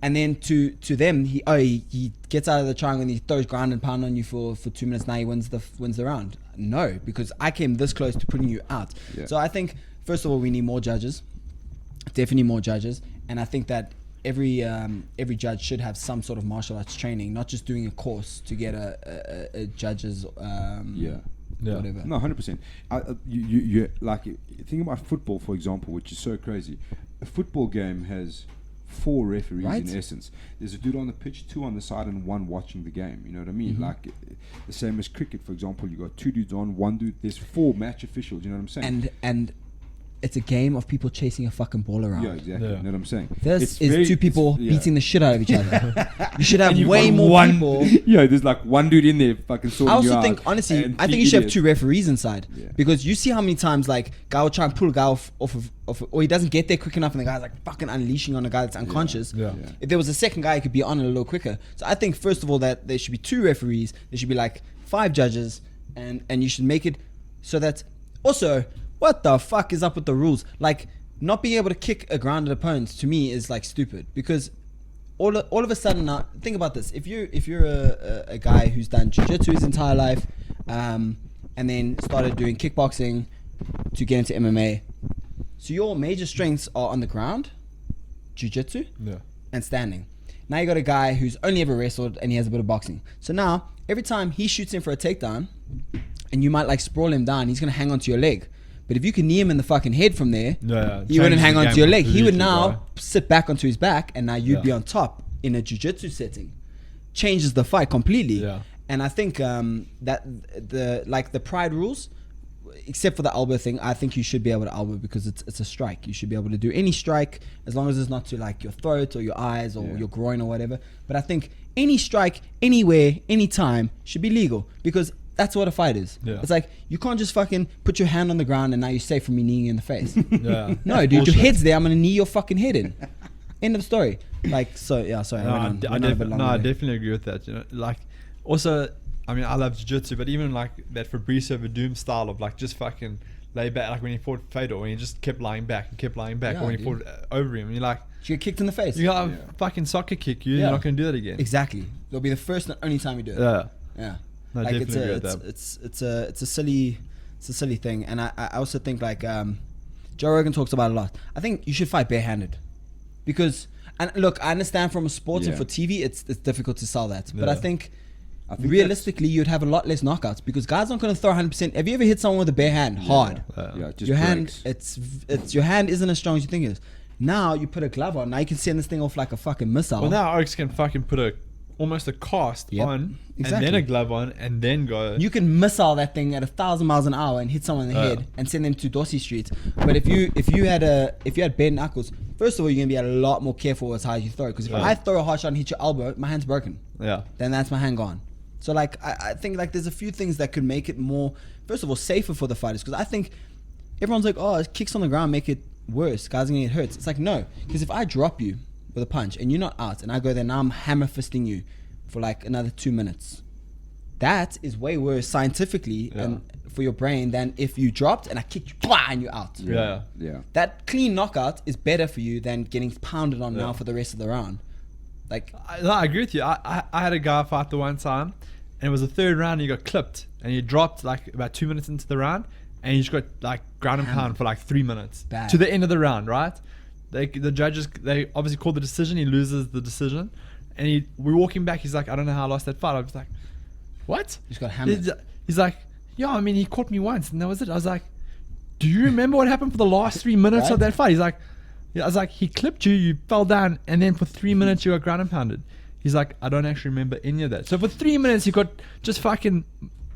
And then to them, he gets out of the triangle and he throws ground and pound on you for 2 minutes. Now he wins the round. No, because I came this close to putting you out. Yeah. So I think first of all we need more judges, definitely more judges, and I think that every judge should have some sort of martial arts training, not just doing a course to get a judge's whatever. No, 100%. You like think about football, for example, which is so crazy. A football game has 4 referees in essence. There's a dude on the pitch, 2 on the side, and 1 watching the game. You know what I mean? Like the same as cricket, for example. You got 2 dudes on, 1 dude. There's 4 match officials. You know what I'm saying? And it's a game of people chasing a fucking ball around. Yeah, exactly. Yeah. You know what I'm saying? This is 2 people beating the shit out of each other. You should have And you've way got more people. Yeah, there's like 1 dude in there fucking sorting I you also out. think, honestly, and I think 3 you should have idiots. 2 referees inside. Yeah. Because you see how many times, like, guy will try and pull a guy off of or he doesn't get there quick enough and the guy's, like, fucking unleashing on a guy that's unconscious. Yeah. Yeah. If there was a second guy, he could be on it a little quicker. So I think, first of all, that there should be 2 referees. There should be, like, 5 judges. And you should make it so that... Also, what the fuck is up with the rules? Like, not being able to kick a grounded opponent, to me, is, like, stupid. Because... All of a sudden now, think about this. If you're a guy who's done jiu-jitsu his entire life, and then started doing kickboxing to get into MMA, so your major strengths are on the ground, jiu-jitsu, and standing. Now you got a guy who's only ever wrestled and he has a bit of boxing. So now every time he shoots in for a takedown, and you might like sprawl him down, he's gonna hang onto your leg. But if you can knee him in the fucking head from there, he wouldn't hang onto your leg. He would now sit back onto his back, and now you'd be on top in a jiu-jitsu setting. Changes the fight completely. Yeah. And I think that the pride rules, except for the elbow thing, I think you should be able to elbow because it's a strike. You should be able to do any strike as long as it's not to like your throat or your eyes or your groin or whatever. But I think any strike, anywhere, anytime should be legal because that's what a fight is. Yeah. It's like you can't just fucking put your hand on the ground and now you're safe from me kneeing you in the face. Yeah. No, dude, your head's there. I'm gonna knee your fucking head in. End of story. Like, so yeah, sorry. I I definitely agree with that. You know, like, also, I mean, I love jiu-jitsu, but even like that Fabricio Verdum style of like just fucking lay back, like when he fought Fedor, when he just kept lying back and kept lying back, Yeah, or when he dude. fought over him, and you're like, You get kicked in the face. you got a fucking soccer kick, you're not gonna do that again. Exactly. It'll be the first and only time you do it. Yeah. Yeah. No, Like definitely agree with that. it's a silly thing, and I also think like Joe Rogan talks about it a lot. I think you should fight barehanded, because and look, I understand from a sport and for TV it's difficult to sell that, but I think realistically you'd have a lot less knockouts because guys aren't going to throw 100%. Have you ever hit someone with a bare hand hard? Yeah, just Your breaks. hand, it's your hand isn't as strong as you think it is. Now you put a glove on. Now you can send this thing off like a fucking missile. Well, now Oaks can fucking put a almost a cast Yep, on, exactly. and then a glove on, and then go. You can missile that thing at 1,000 miles an hour and hit someone in the head and send them to Dorsey Street. But if you had bare knuckles, first of all, you're gonna be a lot more careful with how you throw. Because if I throw a hard shot and hit your elbow, my hand's broken. Yeah. Then that's my hand gone. So like I think like there's a few things that could make it more, first of all, safer for the fighters. Because I think everyone's like, oh, kicks on the ground make it worse. Guys are gonna get hurt. It's like, no, because if I drop you with a punch and you're not out, and I go there, now I'm hammer fisting you for like another 2 minutes. That is way worse scientifically and for your brain than if you dropped and I kicked you and you're out. Yeah. That clean knockout is better for you than getting pounded on now for the rest of the round. Like, I agree with you. I had a guy fight the one time, and it was the third round, and he got clipped, and he dropped like about 2 minutes into the round, and he just got like ground and pound for like 3 minutes Bad. to the end of the round, right? The judges, they obviously called the decision. He loses the decision, and we're walking back. He's like, I don't know how I lost that fight. I was like, what? he's got hammered. He's like, yeah, I mean, he caught me once, and that was it. I was like, do you remember what happened for the last 3 minutes of that fight? He's like, yeah. I was like, he clipped you, you fell down, and then for 3 minutes you got ground and pounded. He's like, I don't actually remember any of that. So for 3 minutes he got just fucking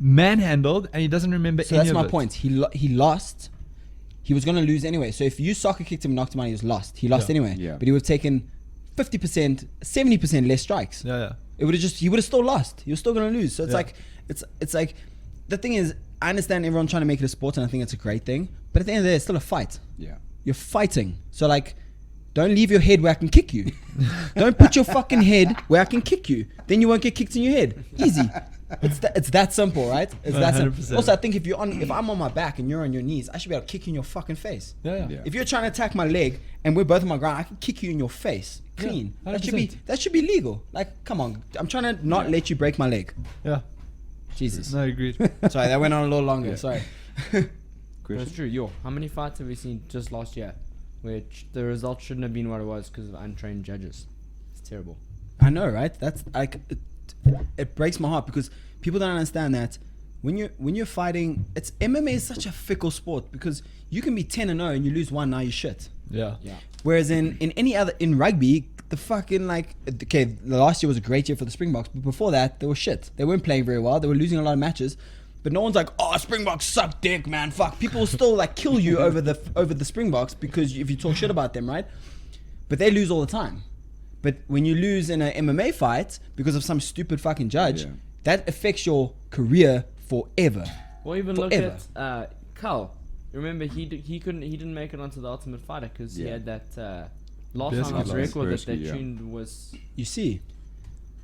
manhandled, and he doesn't remember any of it. So that's my point. He lost. He was going to lose anyway. So if you soccer kicked him and knocked him out, he was lost. He lost anyway. Yeah. But he would have taken 50%, 70% less strikes. Yeah. He would have still lost. He was still going to lose. So it's like, it's like, the thing is, I understand everyone trying to make it a sport, and I think it's a great thing. But at the end of the day, it's still a fight. Yeah. You're fighting. So like, don't leave your head where I can kick you. Don't put your fucking head where I can kick you. Then you won't get kicked in your head. Easy. It's that simple, right? It's that simple. 100%. Also, I think if I'm on my back and you're on your knees, I should be able to kick you in your fucking face. Yeah. If you're trying to attack my leg and we're both on my ground, I can kick you in your face. Clean. Yeah, that should be legal. Like, come on. I'm trying to not let you break my leg. Yeah. Jesus. No, agreed. Sorry, that went on a little longer. Sorry. That's true. How many fights have we seen just last year, which the result shouldn't have been what it was because of untrained judges? It's terrible. I know, right? That's like, it breaks my heart because people don't understand that when you're fighting, it's MMA is such a fickle sport because you can be 10-0 and you lose one, now you're shit. Yeah. Whereas in any other, in rugby, the fucking like, okay, the last year was a great year for the Springboks, but before that they were shit. They weren't playing very well. They were losing a lot of matches, but no one's like, oh, Springboks suck dick, man. Fuck. People will still like kill you over the Springboks because if you talk shit about them, right? But they lose all the time. But when you lose in an MMA fight because of some stupid fucking judge, that affects your career forever. Or even look at Carl. Remember, he didn't make it onto the Ultimate Fighter because he had that last time on his record that they tuned was. You see,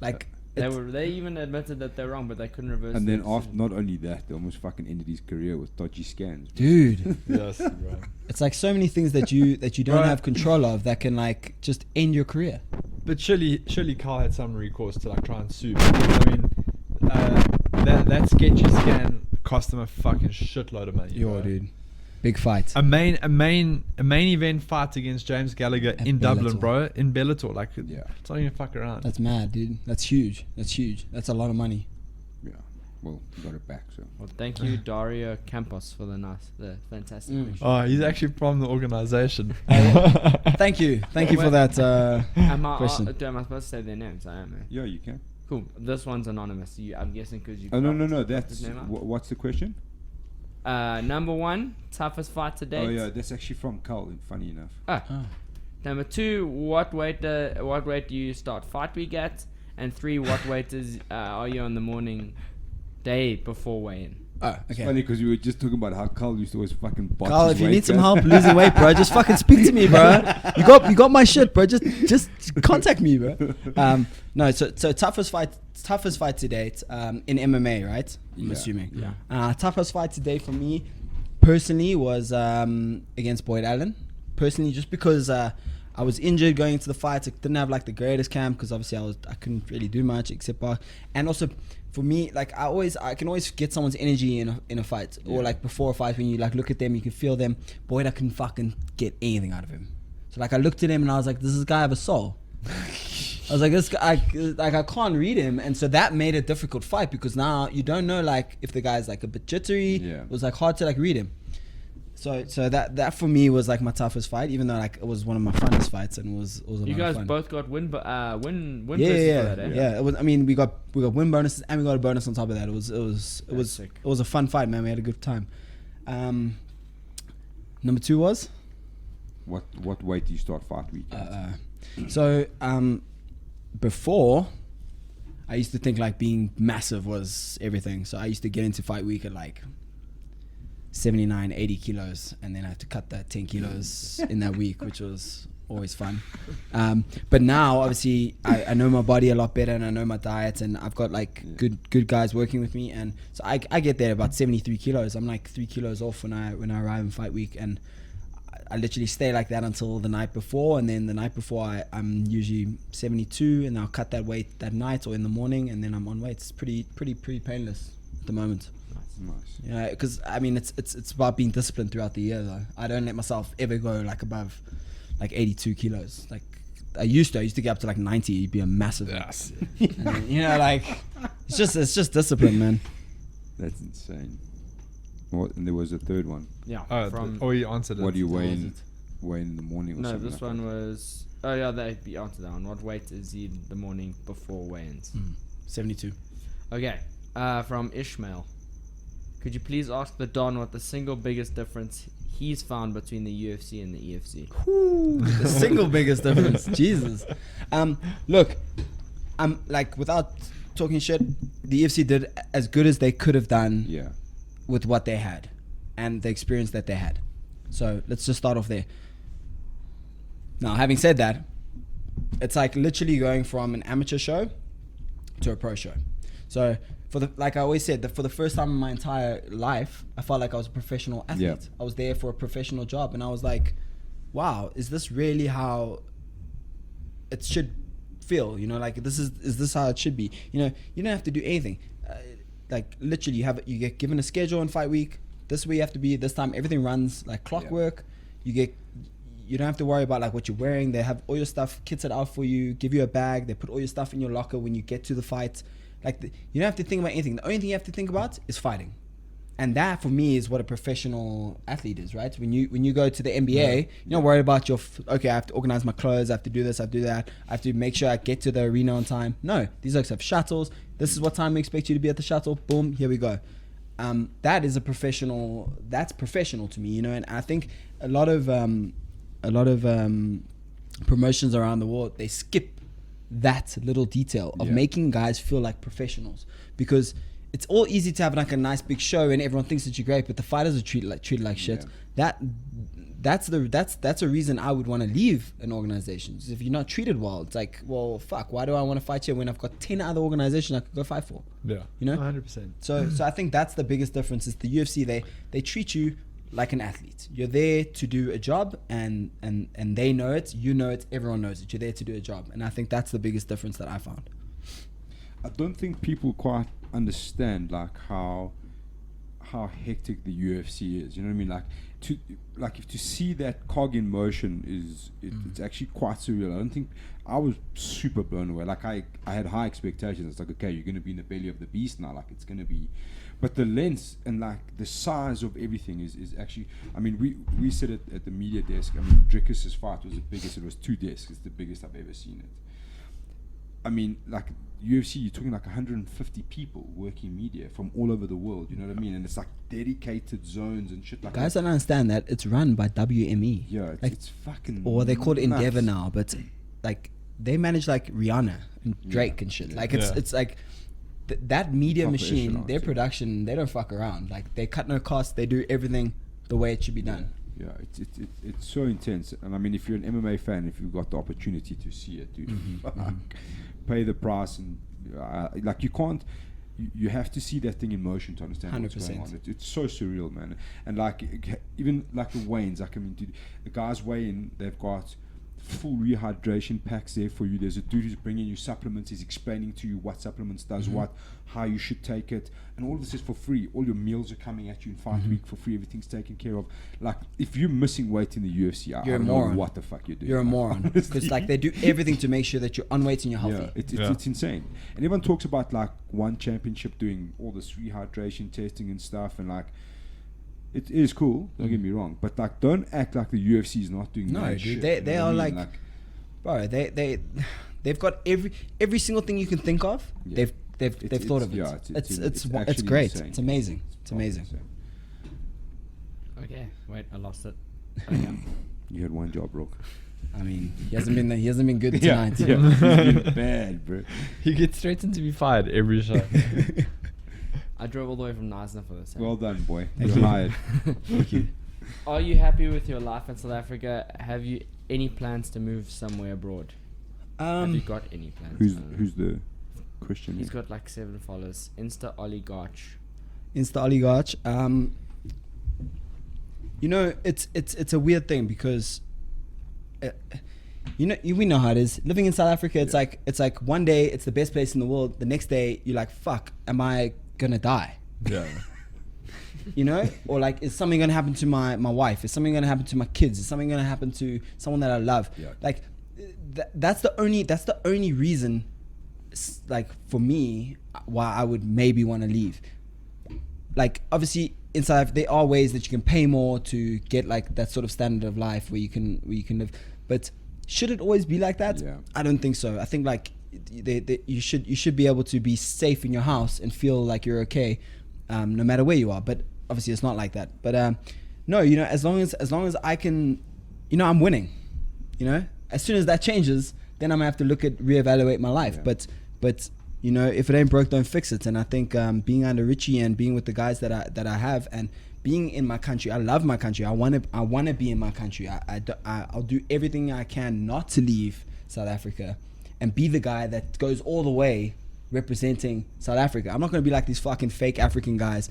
like they even admitted that they're wrong, but they couldn't reverse. And then after, not only that, they almost fucking ended his career with dodgy scans. dude. Yes, bro. It's like so many things that you don't have control of that can like just end your career. But surely Carl had some recourse to like try and sue. I mean, that sketchy scan cost him a fucking shitload of money. Yo, dude, big fight. A main event fight against James Gallagher At in Dublin, Bellator. bro. In Bellator, like it's not even fuck around. That's mad, dude. That's huge. That's a lot of money. Yeah. Well, we got it back, so. Well, thank you, Dario Campos, for the fantastic question. Oh, he's actually from the organization. Thank you for that Am I question. supposed to say their names? I am. Yeah, you can. Cool. This one's anonymous. I'm guessing because you. Oh, no. cropped That's. his name out. What's the question? Number 1, toughest fight to date. Oh, yeah, that's actually from Carl, funny enough. Number 2, what weight do you start fight week at? And 3, what weight are you on the morning day before weigh-in? Oh, It's okay. funny because we were just talking about how Carl used to always fucking botch Carl, his if you weight, need some bro. help losing weight, bro, just fucking speak to me, bro. You got my shit, bro. Just contact me, bro. No, so toughest fight to date in MMA, right? I'm assuming. Yeah. Toughest fight to date for me, personally, was against Boyd Allen. Personally, just because I was injured going into the fight, I didn't have like the greatest camp because obviously I couldn't really do much except and also. For me, like I can always get someoe's energy in a fight, or like before a fight when you like look at them, you can feel them. Boyd, I couldn't fucking get anything out of him. So like I looked at him and I was like, does this guy have a soul? I was like, this guy, I can't read him, and so that made a difficult fight because now you don't know like if the guy's like a bit jittery. Yeah. It was like hard to like read him. So that for me was like my toughest fight, even though like it was one of my funnest fights and it was a lot You of guys fun. both got win bonuses for Yeah. that, eh? Yeah, it was. I mean, we got win bonuses and we got a bonus on top of that. It was sick. a fun fight, man. We had a good time. Number 2 was What weight do you start fight week at? so before I used to think like being massive was everything. So I used to get into fight week at like 79, 80 kilos, and then I had to cut that 10 kilos in that week, which was always fun. But now, obviously, I know my body a lot better, and I know my diet, and I've got like good guys working with me, and so I get there about 73 kilos. I'm like 3 kilos off when I arrive in fight week, and I literally stay like that until the night before, and then the night before I'm usually 72, and I'll cut that weight that night or in the morning, and then I'm on weight. It's pretty painless at the moment. Nice. Yeah, because I mean it's about being disciplined throughout the year though. I don't let myself ever go like above like 82 kilos. Like I used to get up to like 90. You'd be a massive. Yes. And then, you know, like it's just discipline, man. That's insane. And there was a third one. Yeah. You answered it. What do you weigh was in the morning or No, something? this one was. Oh yeah, that be answered that one. What weight is he in the morning before weigh-ins? 72. Okay. From Ishmael. Could you please ask the Don what the single biggest difference he's found between the UFC and the EFC? The single biggest difference. Jesus. Look, I'm like, without talking shit, the UFC did as good as they could have done with what they had and the experience that they had. So let's just start off there. Now, having said that, it's like literally going from an amateur show to a pro show. So like I always said, for the first time in my entire life, I felt like I was a professional athlete. Yeah. I was there for a professional job, and I was like, wow, is this really how it should feel? You know, like is this how it should be? You know, you don't have to do anything. Like literally, you get given a schedule in fight week. This is where you have to be. This time, everything runs like clockwork. You don't have to worry about like what you're wearing. They have all your stuff kitted out for you. Give you a bag. They put all your stuff in your locker when you get to the fight. Like you don't have to think about anything. The only thing you have to think about is fighting, and that for me is what a professional athlete is, right? When you go to the NBA, you're not worried about I have to organize my clothes, I have to do this, I have to do that, I have to make sure I get to the arena on time. No, these folks have shuttles. This is what time we expect you to be at the shuttle. Boom, here we go. That is professional to me, you know. And I think a lot of promotions around the world, they skip that little detail of making guys feel like professionals, because it's all easy to have like a nice big show and everyone thinks that you're great, but the fighters are treated like shit. That's a reason I would want to leave an organization. If you're not treated well, it's like, well, fuck, why do I want to fight here when I've got 10 other organizations I could go fight for? Yeah, you know, 100%. So I think that's the biggest difference. Is the UFC, they treat you like an athlete. You're there to do a job, and they know it, you know it, everyone knows it. You're there to do a job, and I think that's the biggest difference that I found. I don't think people quite understand like how hectic the UFC is. You know what I mean? Like if to see that cog in motion it's actually quite surreal. I don't think I was super blown away. Like I had high expectations. It's like, okay, you're going to be in the belly of the beast now. Like it's going to be. But the length and like the size of everything is actually. I mean, we sit at the media desk. I mean, Dricus's fight was the biggest. It was 2 desks. It's the biggest I've ever seen it. I mean, like UFC, you're talking like 150 people working media from all over the world. You know what I mean? And it's like dedicated zones and shit like that. Guys don't understand that it's run by WME. Yeah, it's fucking. Or they call it nuts. Endeavor now, but like they manage like Rihanna and Drake and shit. Like it's like. That media machine, their production, they don't fuck around. Like they cut no costs, they do everything the way it should be done. Yeah, it's so intense. And I mean, if you're an MMA fan, if you've got the opportunity to see it, dude, pay the price. And like you can't, you have to see that thing in motion to understand 100%. What's going on. It's so surreal, man. And like even like the weigh-ins, like I mean, dude, the guys weigh in, they've got full rehydration packs there for you. There's a dude who's bringing you supplements. He's explaining to you what supplements does what, how you should take it, and all of this is for free. All your meals are coming at you in fight week for free. Everything's taken care of. Like if you're missing weight in the UFC, you're I don't know what the fuck you're doing. You're a moron, because like they do everything to make sure that you're on weight and you're healthy. It's insane. And everyone talks about like one championship doing all this rehydration testing and stuff, and like it is cool. Don't get me wrong, but like, don't act like the UFC is not doing No, that dude, shit. they are like, bro, they've got every single thing you can think of. Yeah. They've thought of it. Yeah, It's actually great. insane. It's amazing. It's amazing. Okay, wait, I lost it. You had one job, Rook. I mean, he hasn't been good tonight. Yeah, he's been bad, bro. He gets threatened to be fired every show. I drove all the way from Knysna for this. Well done, boy. You're hired. Thank you. Are you happy with your life in South Africa? Have you any plans to move somewhere abroad? Have you got any plans? Who's the Christian? He's got like 7 followers. Insta oligarch. Insta oligarch. You know, it's a weird thing because, we know how it is. Living in South Africa, it's like one day it's the best place in the world. The next day you're like, fuck, am I gonna die? Yeah. You know, or like, is something gonna happen to my wife? Is something gonna happen to my kids? Is something gonna happen to someone that I love? Yeah. Like, that's the only reason, like, for me, why I would maybe want to leave. Like, obviously in South Africa there are ways that you can pay more to get like that sort of standard of life where you can live, but should it always be like that? Yeah. I don't think so. I think like you should be able to be safe in your house and feel like you're okay, no matter where you are. But obviously it's not like that. But no, you know, as long as I can, you know, I'm winning. You know, as soon as that changes, then I'm gonna have to reevaluate my life. Yeah. But you know, if it ain't broke, don't fix it. And I think being under Richie and being with the guys that I have, and being in my country, I love my country. I want to be in my country. I'll do everything I can not to leave South Africa, and be the guy that goes all the way representing South Africa. I'm not going to be like these fucking fake African guys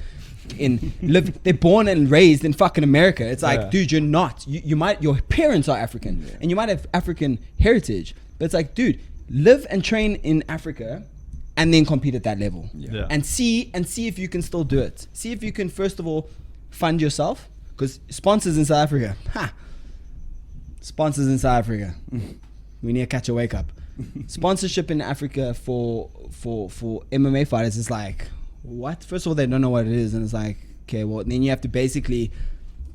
they're born and raised in fucking America. It's like, dude, you're not. Your parents are African, and you might have African heritage, but it's like, dude, live and train in Africa and then compete at that level. Yeah. And see if you can still do it. See if you can, first of all, fund yourself, because sponsors in South Africa, sponsors in South Africa, we need to catch a wake up. Sponsorship in Africa for MMA fighters is like, what? First of all, they don't know what it is, and it's like, okay, well, then you have to basically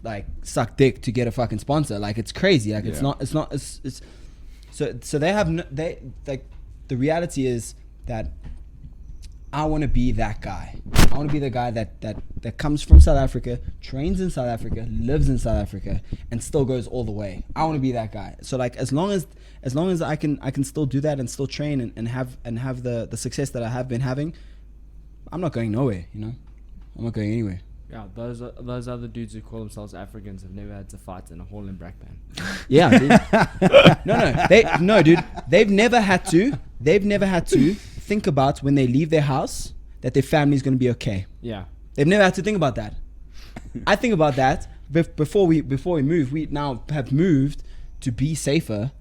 like suck dick to get a fucking sponsor. Like, it's crazy. Like, it's so they have like, the reality is that I want to be that guy. I want to be the guy that comes from South Africa, trains in South Africa, lives in South Africa, and still goes all the way. I want to be that guy. So like, as long as I can still do that and still train and have the success that I have been having, I'm not going nowhere. You know, I'm not going anywhere. Yeah, those other dudes who call themselves Africans have never had to fight in a hall in Brakpan. Yeah, dude. No, dude. They've never had to think about, when they leave their house, that their family's going to be okay. Yeah. They've never had to think about that. I think about that before we move. We now have moved to be safer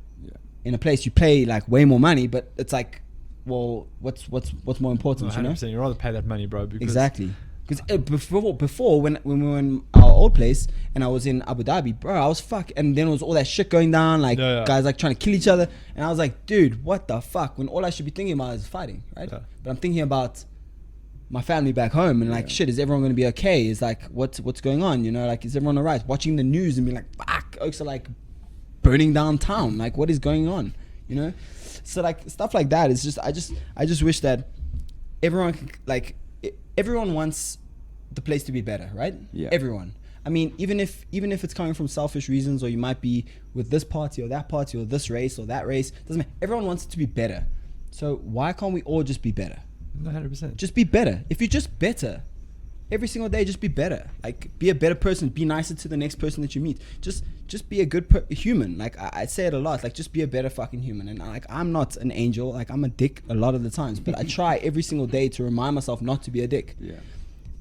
in a place you pay like way more money, but it's like, well, what's more important, you know? 100%. You'd rather pay that money, bro. Because exactly. Because before when we were in our old place and I was in Abu Dhabi, bro, I was and then there was all that shit going down, like guys like trying to kill each other, and I was like, dude, what the fuck? When all I should be thinking about is fighting, right? Yeah. But I'm thinking about my family back home, and like, shit, is everyone going to be okay? Is like, what's going on? You know, like, is everyone alright? Watching the news and being like, fuck, Oaks are like burning down town. Like, what is going on? You know, so like stuff like that is just, I just wish that everyone can, like, everyone wants the place to be better, right? Yeah. Everyone. I mean, even if it's coming from selfish reasons, or you might be with this party or that party or this race or that race, doesn't matter. Everyone wants it to be better. So why can't we all just be better? 100%. Just be better. If you're just better every single day, just be better. Like, be a better person. Be nicer to the next person that you meet. Just be a good human. Like, I say it a lot. Like, just be a better fucking human. And like, I'm not an angel. Like, I'm a dick a lot of the times. But I try every single day to remind myself not to be a dick. Yeah.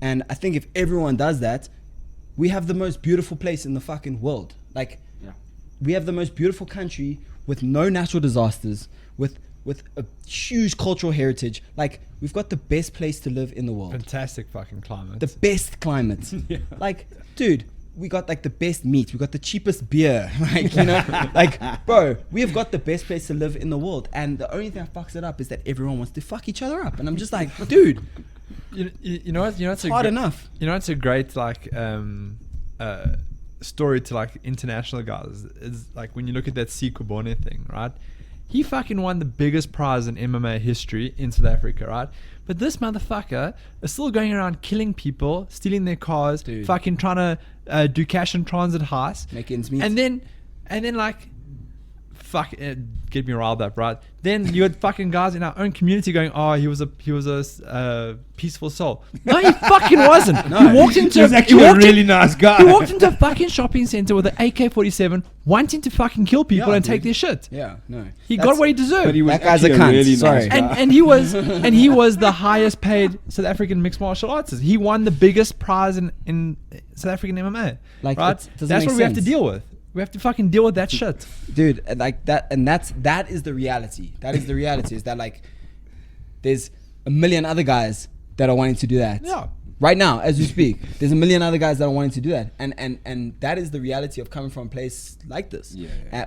And I think if everyone does that, we have the most beautiful place in the fucking world. Like, we have the most beautiful country with no natural disasters, with a huge cultural heritage. Like, we've got the best place to live in the world. Fantastic fucking climate. The best climate. Like, dude, we got like the best meat. We got the cheapest beer. Like, you know, like, bro, we have got the best place to live in the world. And the only thing that fucks it up is that everyone wants to fuck each other up. And I'm just like, dude, you know what? You know, it's hard enough. You know, it's a great like story to like international guys is like when you look at that Sikubone thing, right? He fucking won the biggest prize in MMA history in South Africa, right? But this motherfucker is still going around killing people, stealing their cars, fucking trying to do cash and transit heists, make ends meet, and then like, fuck, get me riled up, right? Then you had fucking guys in our own community going, "Oh, he was a peaceful soul." No, he fucking wasn't. No. He walked into He was actually a really nice guy. He walked into a fucking shopping center with an AK-47, wanting to fucking kill people and take their shit. Yeah, no. He got what he deserved. But he was That guy's a actually cunt. really Sorry. nice guy. and he was the highest paid South African mixed martial artist. He won the biggest prize in South African MMA. Like, right? it doesn't That's make what we have to sense. deal with. We have to fucking deal with that shit. Dude, and like that, and that is the reality. That is the reality. Is that like there's a million other guys that are wanting to do that. Yeah. Right now, as we speak, there's a million other guys that are wanting to do that, and that is the reality of coming from a place like this,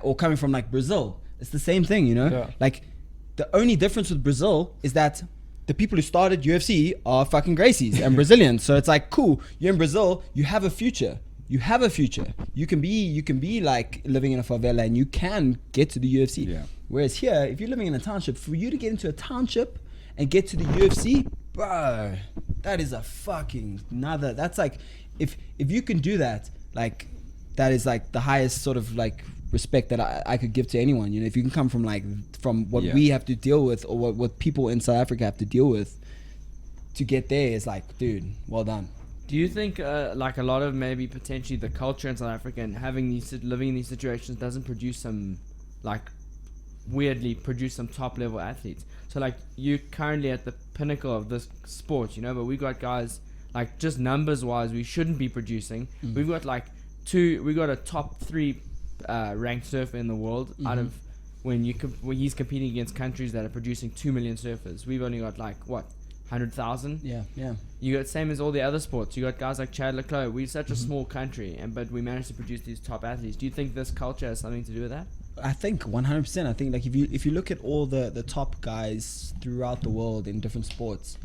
or coming from like Brazil. It's the same thing, you know. Yeah. Like the only difference with Brazil is that the people who started UFC are fucking Gracies and Brazilians. So it's like, cool, you're in Brazil, you have a future. You have a future. You can be like living in a favela and you can get to the UFC. Yeah. Whereas here, if you're living in a township, for you to get into a township and get to the UFC, bro, that is a fucking another. That's like, if you can do that, like, that is like the highest sort of like respect that I could give to anyone. You know, if you can come from what we have to deal with, or what people in South Africa have to deal with to get there, is like, dude, well done. Do you think like a lot of maybe potentially the culture in South Africa and living in these situations doesn't produce some, like, weirdly produce some top level athletes? So like, you're currently at the pinnacle of this sport, you know, but we got guys like, just numbers wise, we shouldn't be producing. We've got like we got a top 3 ranked surfer in the world out of when he's competing against countries that are producing 2 million surfers. We've only got like what, 100,000. Yeah. You got same as all the other sports. You got guys like Chad Leclerc. We're such a small country, but we managed to produce these top athletes. Do you think this culture has something to do with that? I think 100%. I think like if you look at all the top guys throughout the world in different sports,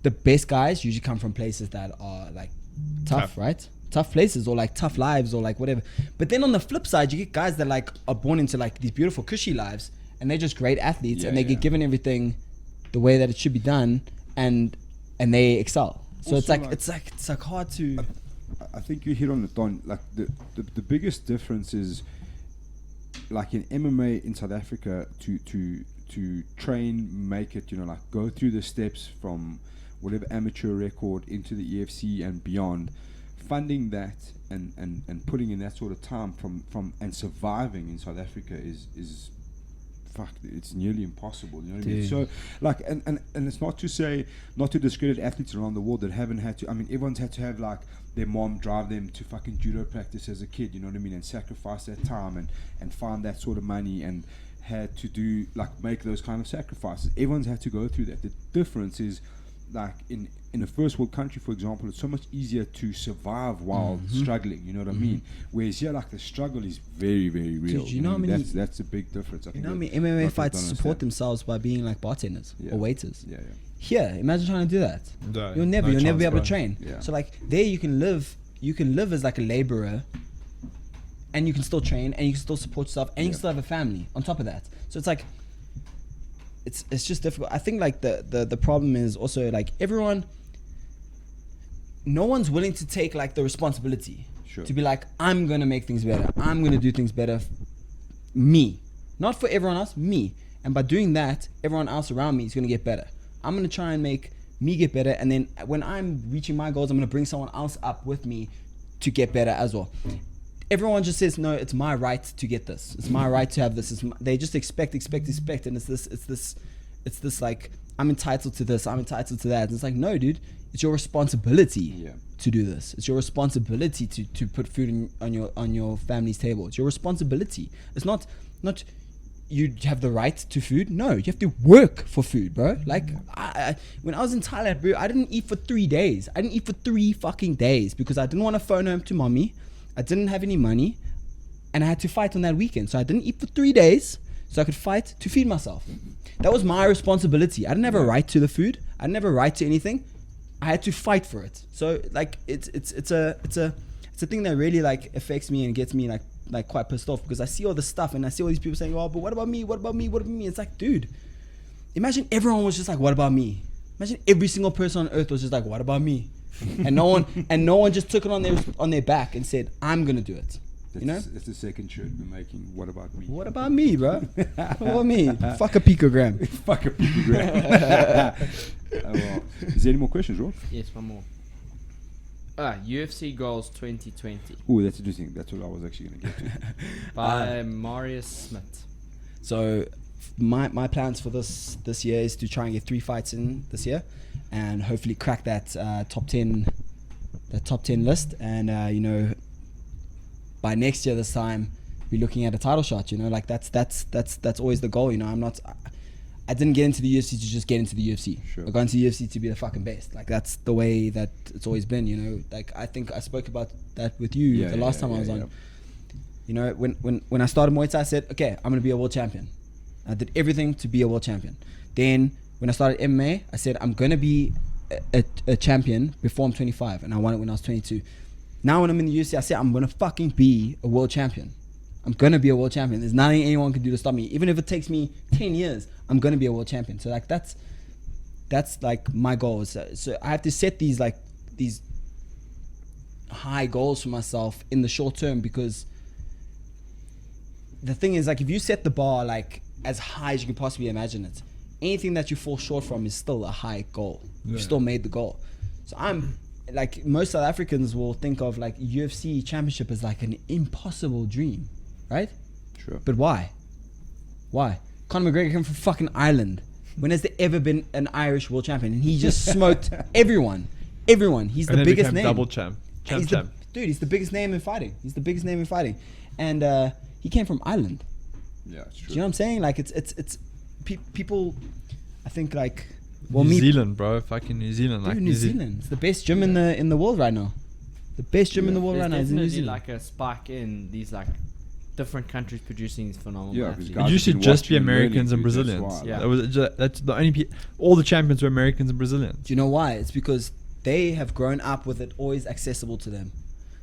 the best guys usually come from places that are like tough, right? Tough places, or like tough lives, or like whatever. But then on the flip side, you get guys that like are born into like these beautiful cushy lives, and they're just great athletes, and they get given everything the way that it should be done. And they excel. So Also, it's like hard to. I think you hit on it, Don. Like the biggest difference is, like in MMA in South Africa, to train, make it, you know, like go through the steps from whatever amateur record into the EFC and beyond, funding that and putting in that sort of time from and surviving in South Africa is fuck, it's nearly impossible, you know what I mean? So like, and it's not to discredit athletes around the world that haven't had to. I mean, everyone's had to have like their mom drive them to fucking judo practice as a kid, you know what I mean, and sacrifice that time and find that sort of money, and had to do like make those kind of sacrifices. Everyone's had to go through that. The difference is, like in a first world country, for example, it's so much easier to survive while struggling, you know what I mean? Whereas here, like, the struggle is very, very real. Dude, you know how many, that's a big difference. I you think know how many MMA fights support themselves by being like bartenders or waiters? Yeah. Here, imagine trying to do that. No, You'll never be able to bro. train. Yeah. So like there you can live as like a laborer, and you can still train, and you can still support yourself, and you can still have a family on top of that. So it's like, it's just difficult. I think like the problem is also like no one's willing to take like the responsibility to be like, I'm gonna make things better, I'm gonna do things better, me, not for everyone else, me. And by doing that, everyone else around me is gonna get better. I'm gonna try and make me get better, and then when I'm reaching my goals, I'm gonna bring someone else up with me to get better as well. Everyone just says, no, it's my right to get this, it's my right to have this. They just expect, and it's this like, I'm entitled to this, I'm entitled to that. And it's like, no, dude, it's your responsibility to do this. It's your responsibility to put food on your family's table. It's your responsibility. It's not you have the right to food. No, you have to work for food, bro. Like, when I was in Thailand, bro, I didn't eat for 3 days. I didn't eat for 3 fucking days because I didn't want to phone home to mommy. I didn't have any money, and I had to fight on that weekend. So I didn't eat for 3 days so I could fight to feed myself. That was my responsibility. I didn't have a right to the food. I didn't have a right to anything. I had to fight for it. So like, it's a it's a thing that really like affects me and gets me like quite pissed off, because I see all this stuff and I see all these people saying, oh, but what about me? What about me? What about me? It's like, dude, imagine everyone was just like, what about me? Imagine every single person on earth was just like, what about me? And no one just took it on their back and said, I'm gonna do it. You know? It's the second shirt we're making. What about me? What about me, bro? What about me? Fuck a picogram. Fuck a picogram. Well, is there any more questions, Rob? Yes, one more. UFC goals 2020 Oh, that's interesting. That's what I was actually going to get to. by Marius Smith. So my plans for this year is to try and get 3 fights in this year, and hopefully crack that top 10 list, and you know, by next year this time be looking at a title shot. You know, like that's always the goal. You know, I didn't get into the UFC to just get into the UFC. Sure. I got into the UFC to be the fucking best. Like, that's the way that it's always been, you know. Like, I think I spoke about that with you the last time I was on. You know, when I started Muay Thai, I said, okay, I'm going to be a world champion. I did everything to be a world champion. Then when I started MMA, I said, I'm going to be a champion before I'm 25. And I won it when I was 22. Now when I'm in the UFC, I say, I'm going to fucking be a world champion. I'm going to be a world champion. There's nothing anyone can do to stop me. Even if it takes me 10 years, I'm going to be a world champion. So like that's like my goal. So I have to set these high goals for myself in the short term, because the thing is, like, if you set the bar like as high as you can possibly imagine it, anything that you fall short from is still a high goal. You still made the goal. So I'm like, most South Africans will think of like UFC championship as like an impossible dream, right? Sure. But why? Conor McGregor came from fucking Ireland. When has there ever been an Irish world champion? And he just smoked everyone. He's the biggest name. Double champ. Dude, he's the biggest name in fighting. And he came from Ireland. Yeah, it's true. Do you know what I'm saying? Like, it's people, I think, like, New Zealand, bro. Fucking New Zealand. Dude, Like New Zealand. It's the best gym in the world right now. The best gym in the world There's right now is in New definitely Zealand. like a spike in these like different countries producing these phenomenal Yeah, athletes. because It used to been just be watching and Americans and learning, dude, that's Brazilians. why. Yeah. That was that's the only all the champions were Americans and Brazilians. Do you know why? It's because they have grown up with it always accessible to them.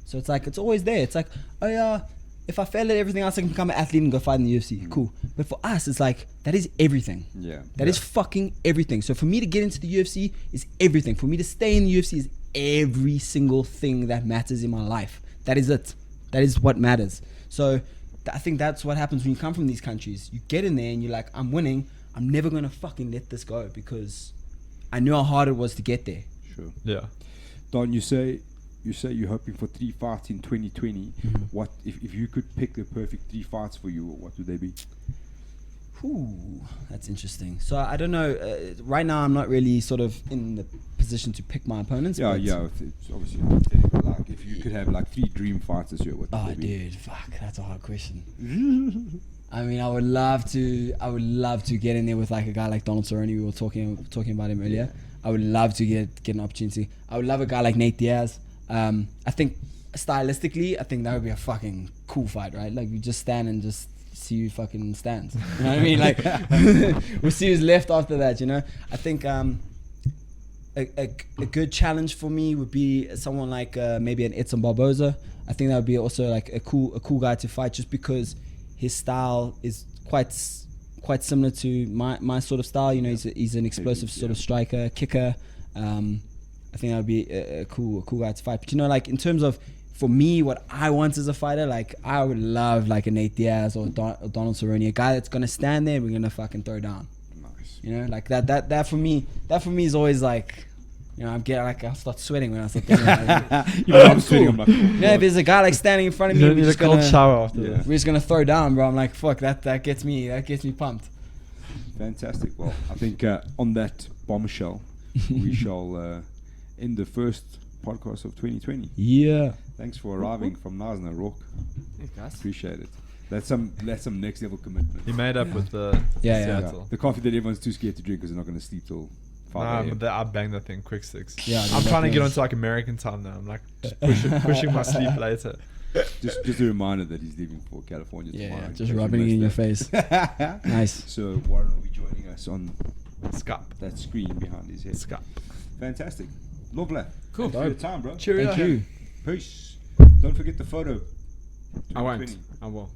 So it's like, it's always there. It's like, oh yeah, if I fail at everything else, I can become an athlete and go fight in the UFC. Cool. But for us, it's like, that is everything. Yeah. That is fucking everything. So for me to get into the UFC is everything. For me to stay in the UFC is every single thing that matters in my life. That is it. That is what matters. So I think that's what happens when you come from these countries. You get in there and you're like, I'm winning. I'm never going to fucking let this go, because I knew how hard it was to get there. Sure. Yeah. Don, you say you're hoping for 3 fights in 2020. What if you could pick the perfect 3 fights for you? What would they be? Ooh, that's interesting. So I don't know. Right now, I'm not really sort of in the position to pick my opponents. Yeah, but it's obviously hypothetical. Like, if you could have like 3 dream fights this year, what would Oh, they be? dude, fuck, that's a hard question. I mean, I would love to get in there with like a guy like Donald Cerrone. We were talking about him earlier. I would love to get an opportunity. I would love a guy like Nate Diaz. I think stylistically, I think that would be a fucking cool fight, right? Like, we just stand and just see who fucking stands. You know what I mean? Like, we'll see who's left after that, you know? I think a good challenge for me would be someone like maybe an Edson Barboza. I think that would be also like a cool guy to fight, just because his style is quite similar to my sort of style. You know, he's an explosive sort of striker, kicker. I think that would be a cool guy to fight. But, you know, like, in terms of, for me, what I want as a fighter, like, I would love like a Nate Diaz or Donald Cerrone, a guy that's gonna stand there and we're gonna fucking throw down. Nice. You know, like that for me is always like, you know, I'll start sweating when I start thinking about it. I'm sweating. I'm like, Yeah, if there's a guy like standing in front of me, You we're need a just cold gonna, shower after Yeah. this. we're just gonna throw down, bro. I'm like, fuck, that gets me pumped. fantastic. Well, I think on that bombshell, we shall end the first podcast of 2020. Yeah. Thanks for arriving from Nasna, Rock. Thanks, guys. Appreciate it. That's some next level commitment. He made up with the Yeah. Seattle. The coffee that everyone's too scared to drink because they're not going to sleep till 5 a.m. I banged that thing quick 6. Yeah, I'm dude, trying to that get thing onto like American time now. I'm like just pushing my sleep later. Just a reminder that he's leaving for California tomorrow. Yeah, just rubbing it in your face. Nice. So Warren will be joining us on Skype. that screen behind his head. Skype. Fantastic. Lovely. Cool. Thanks for your time, bro. Cheerio. Thank you. Peace. Don't forget the photo. I won't. 2020. I will.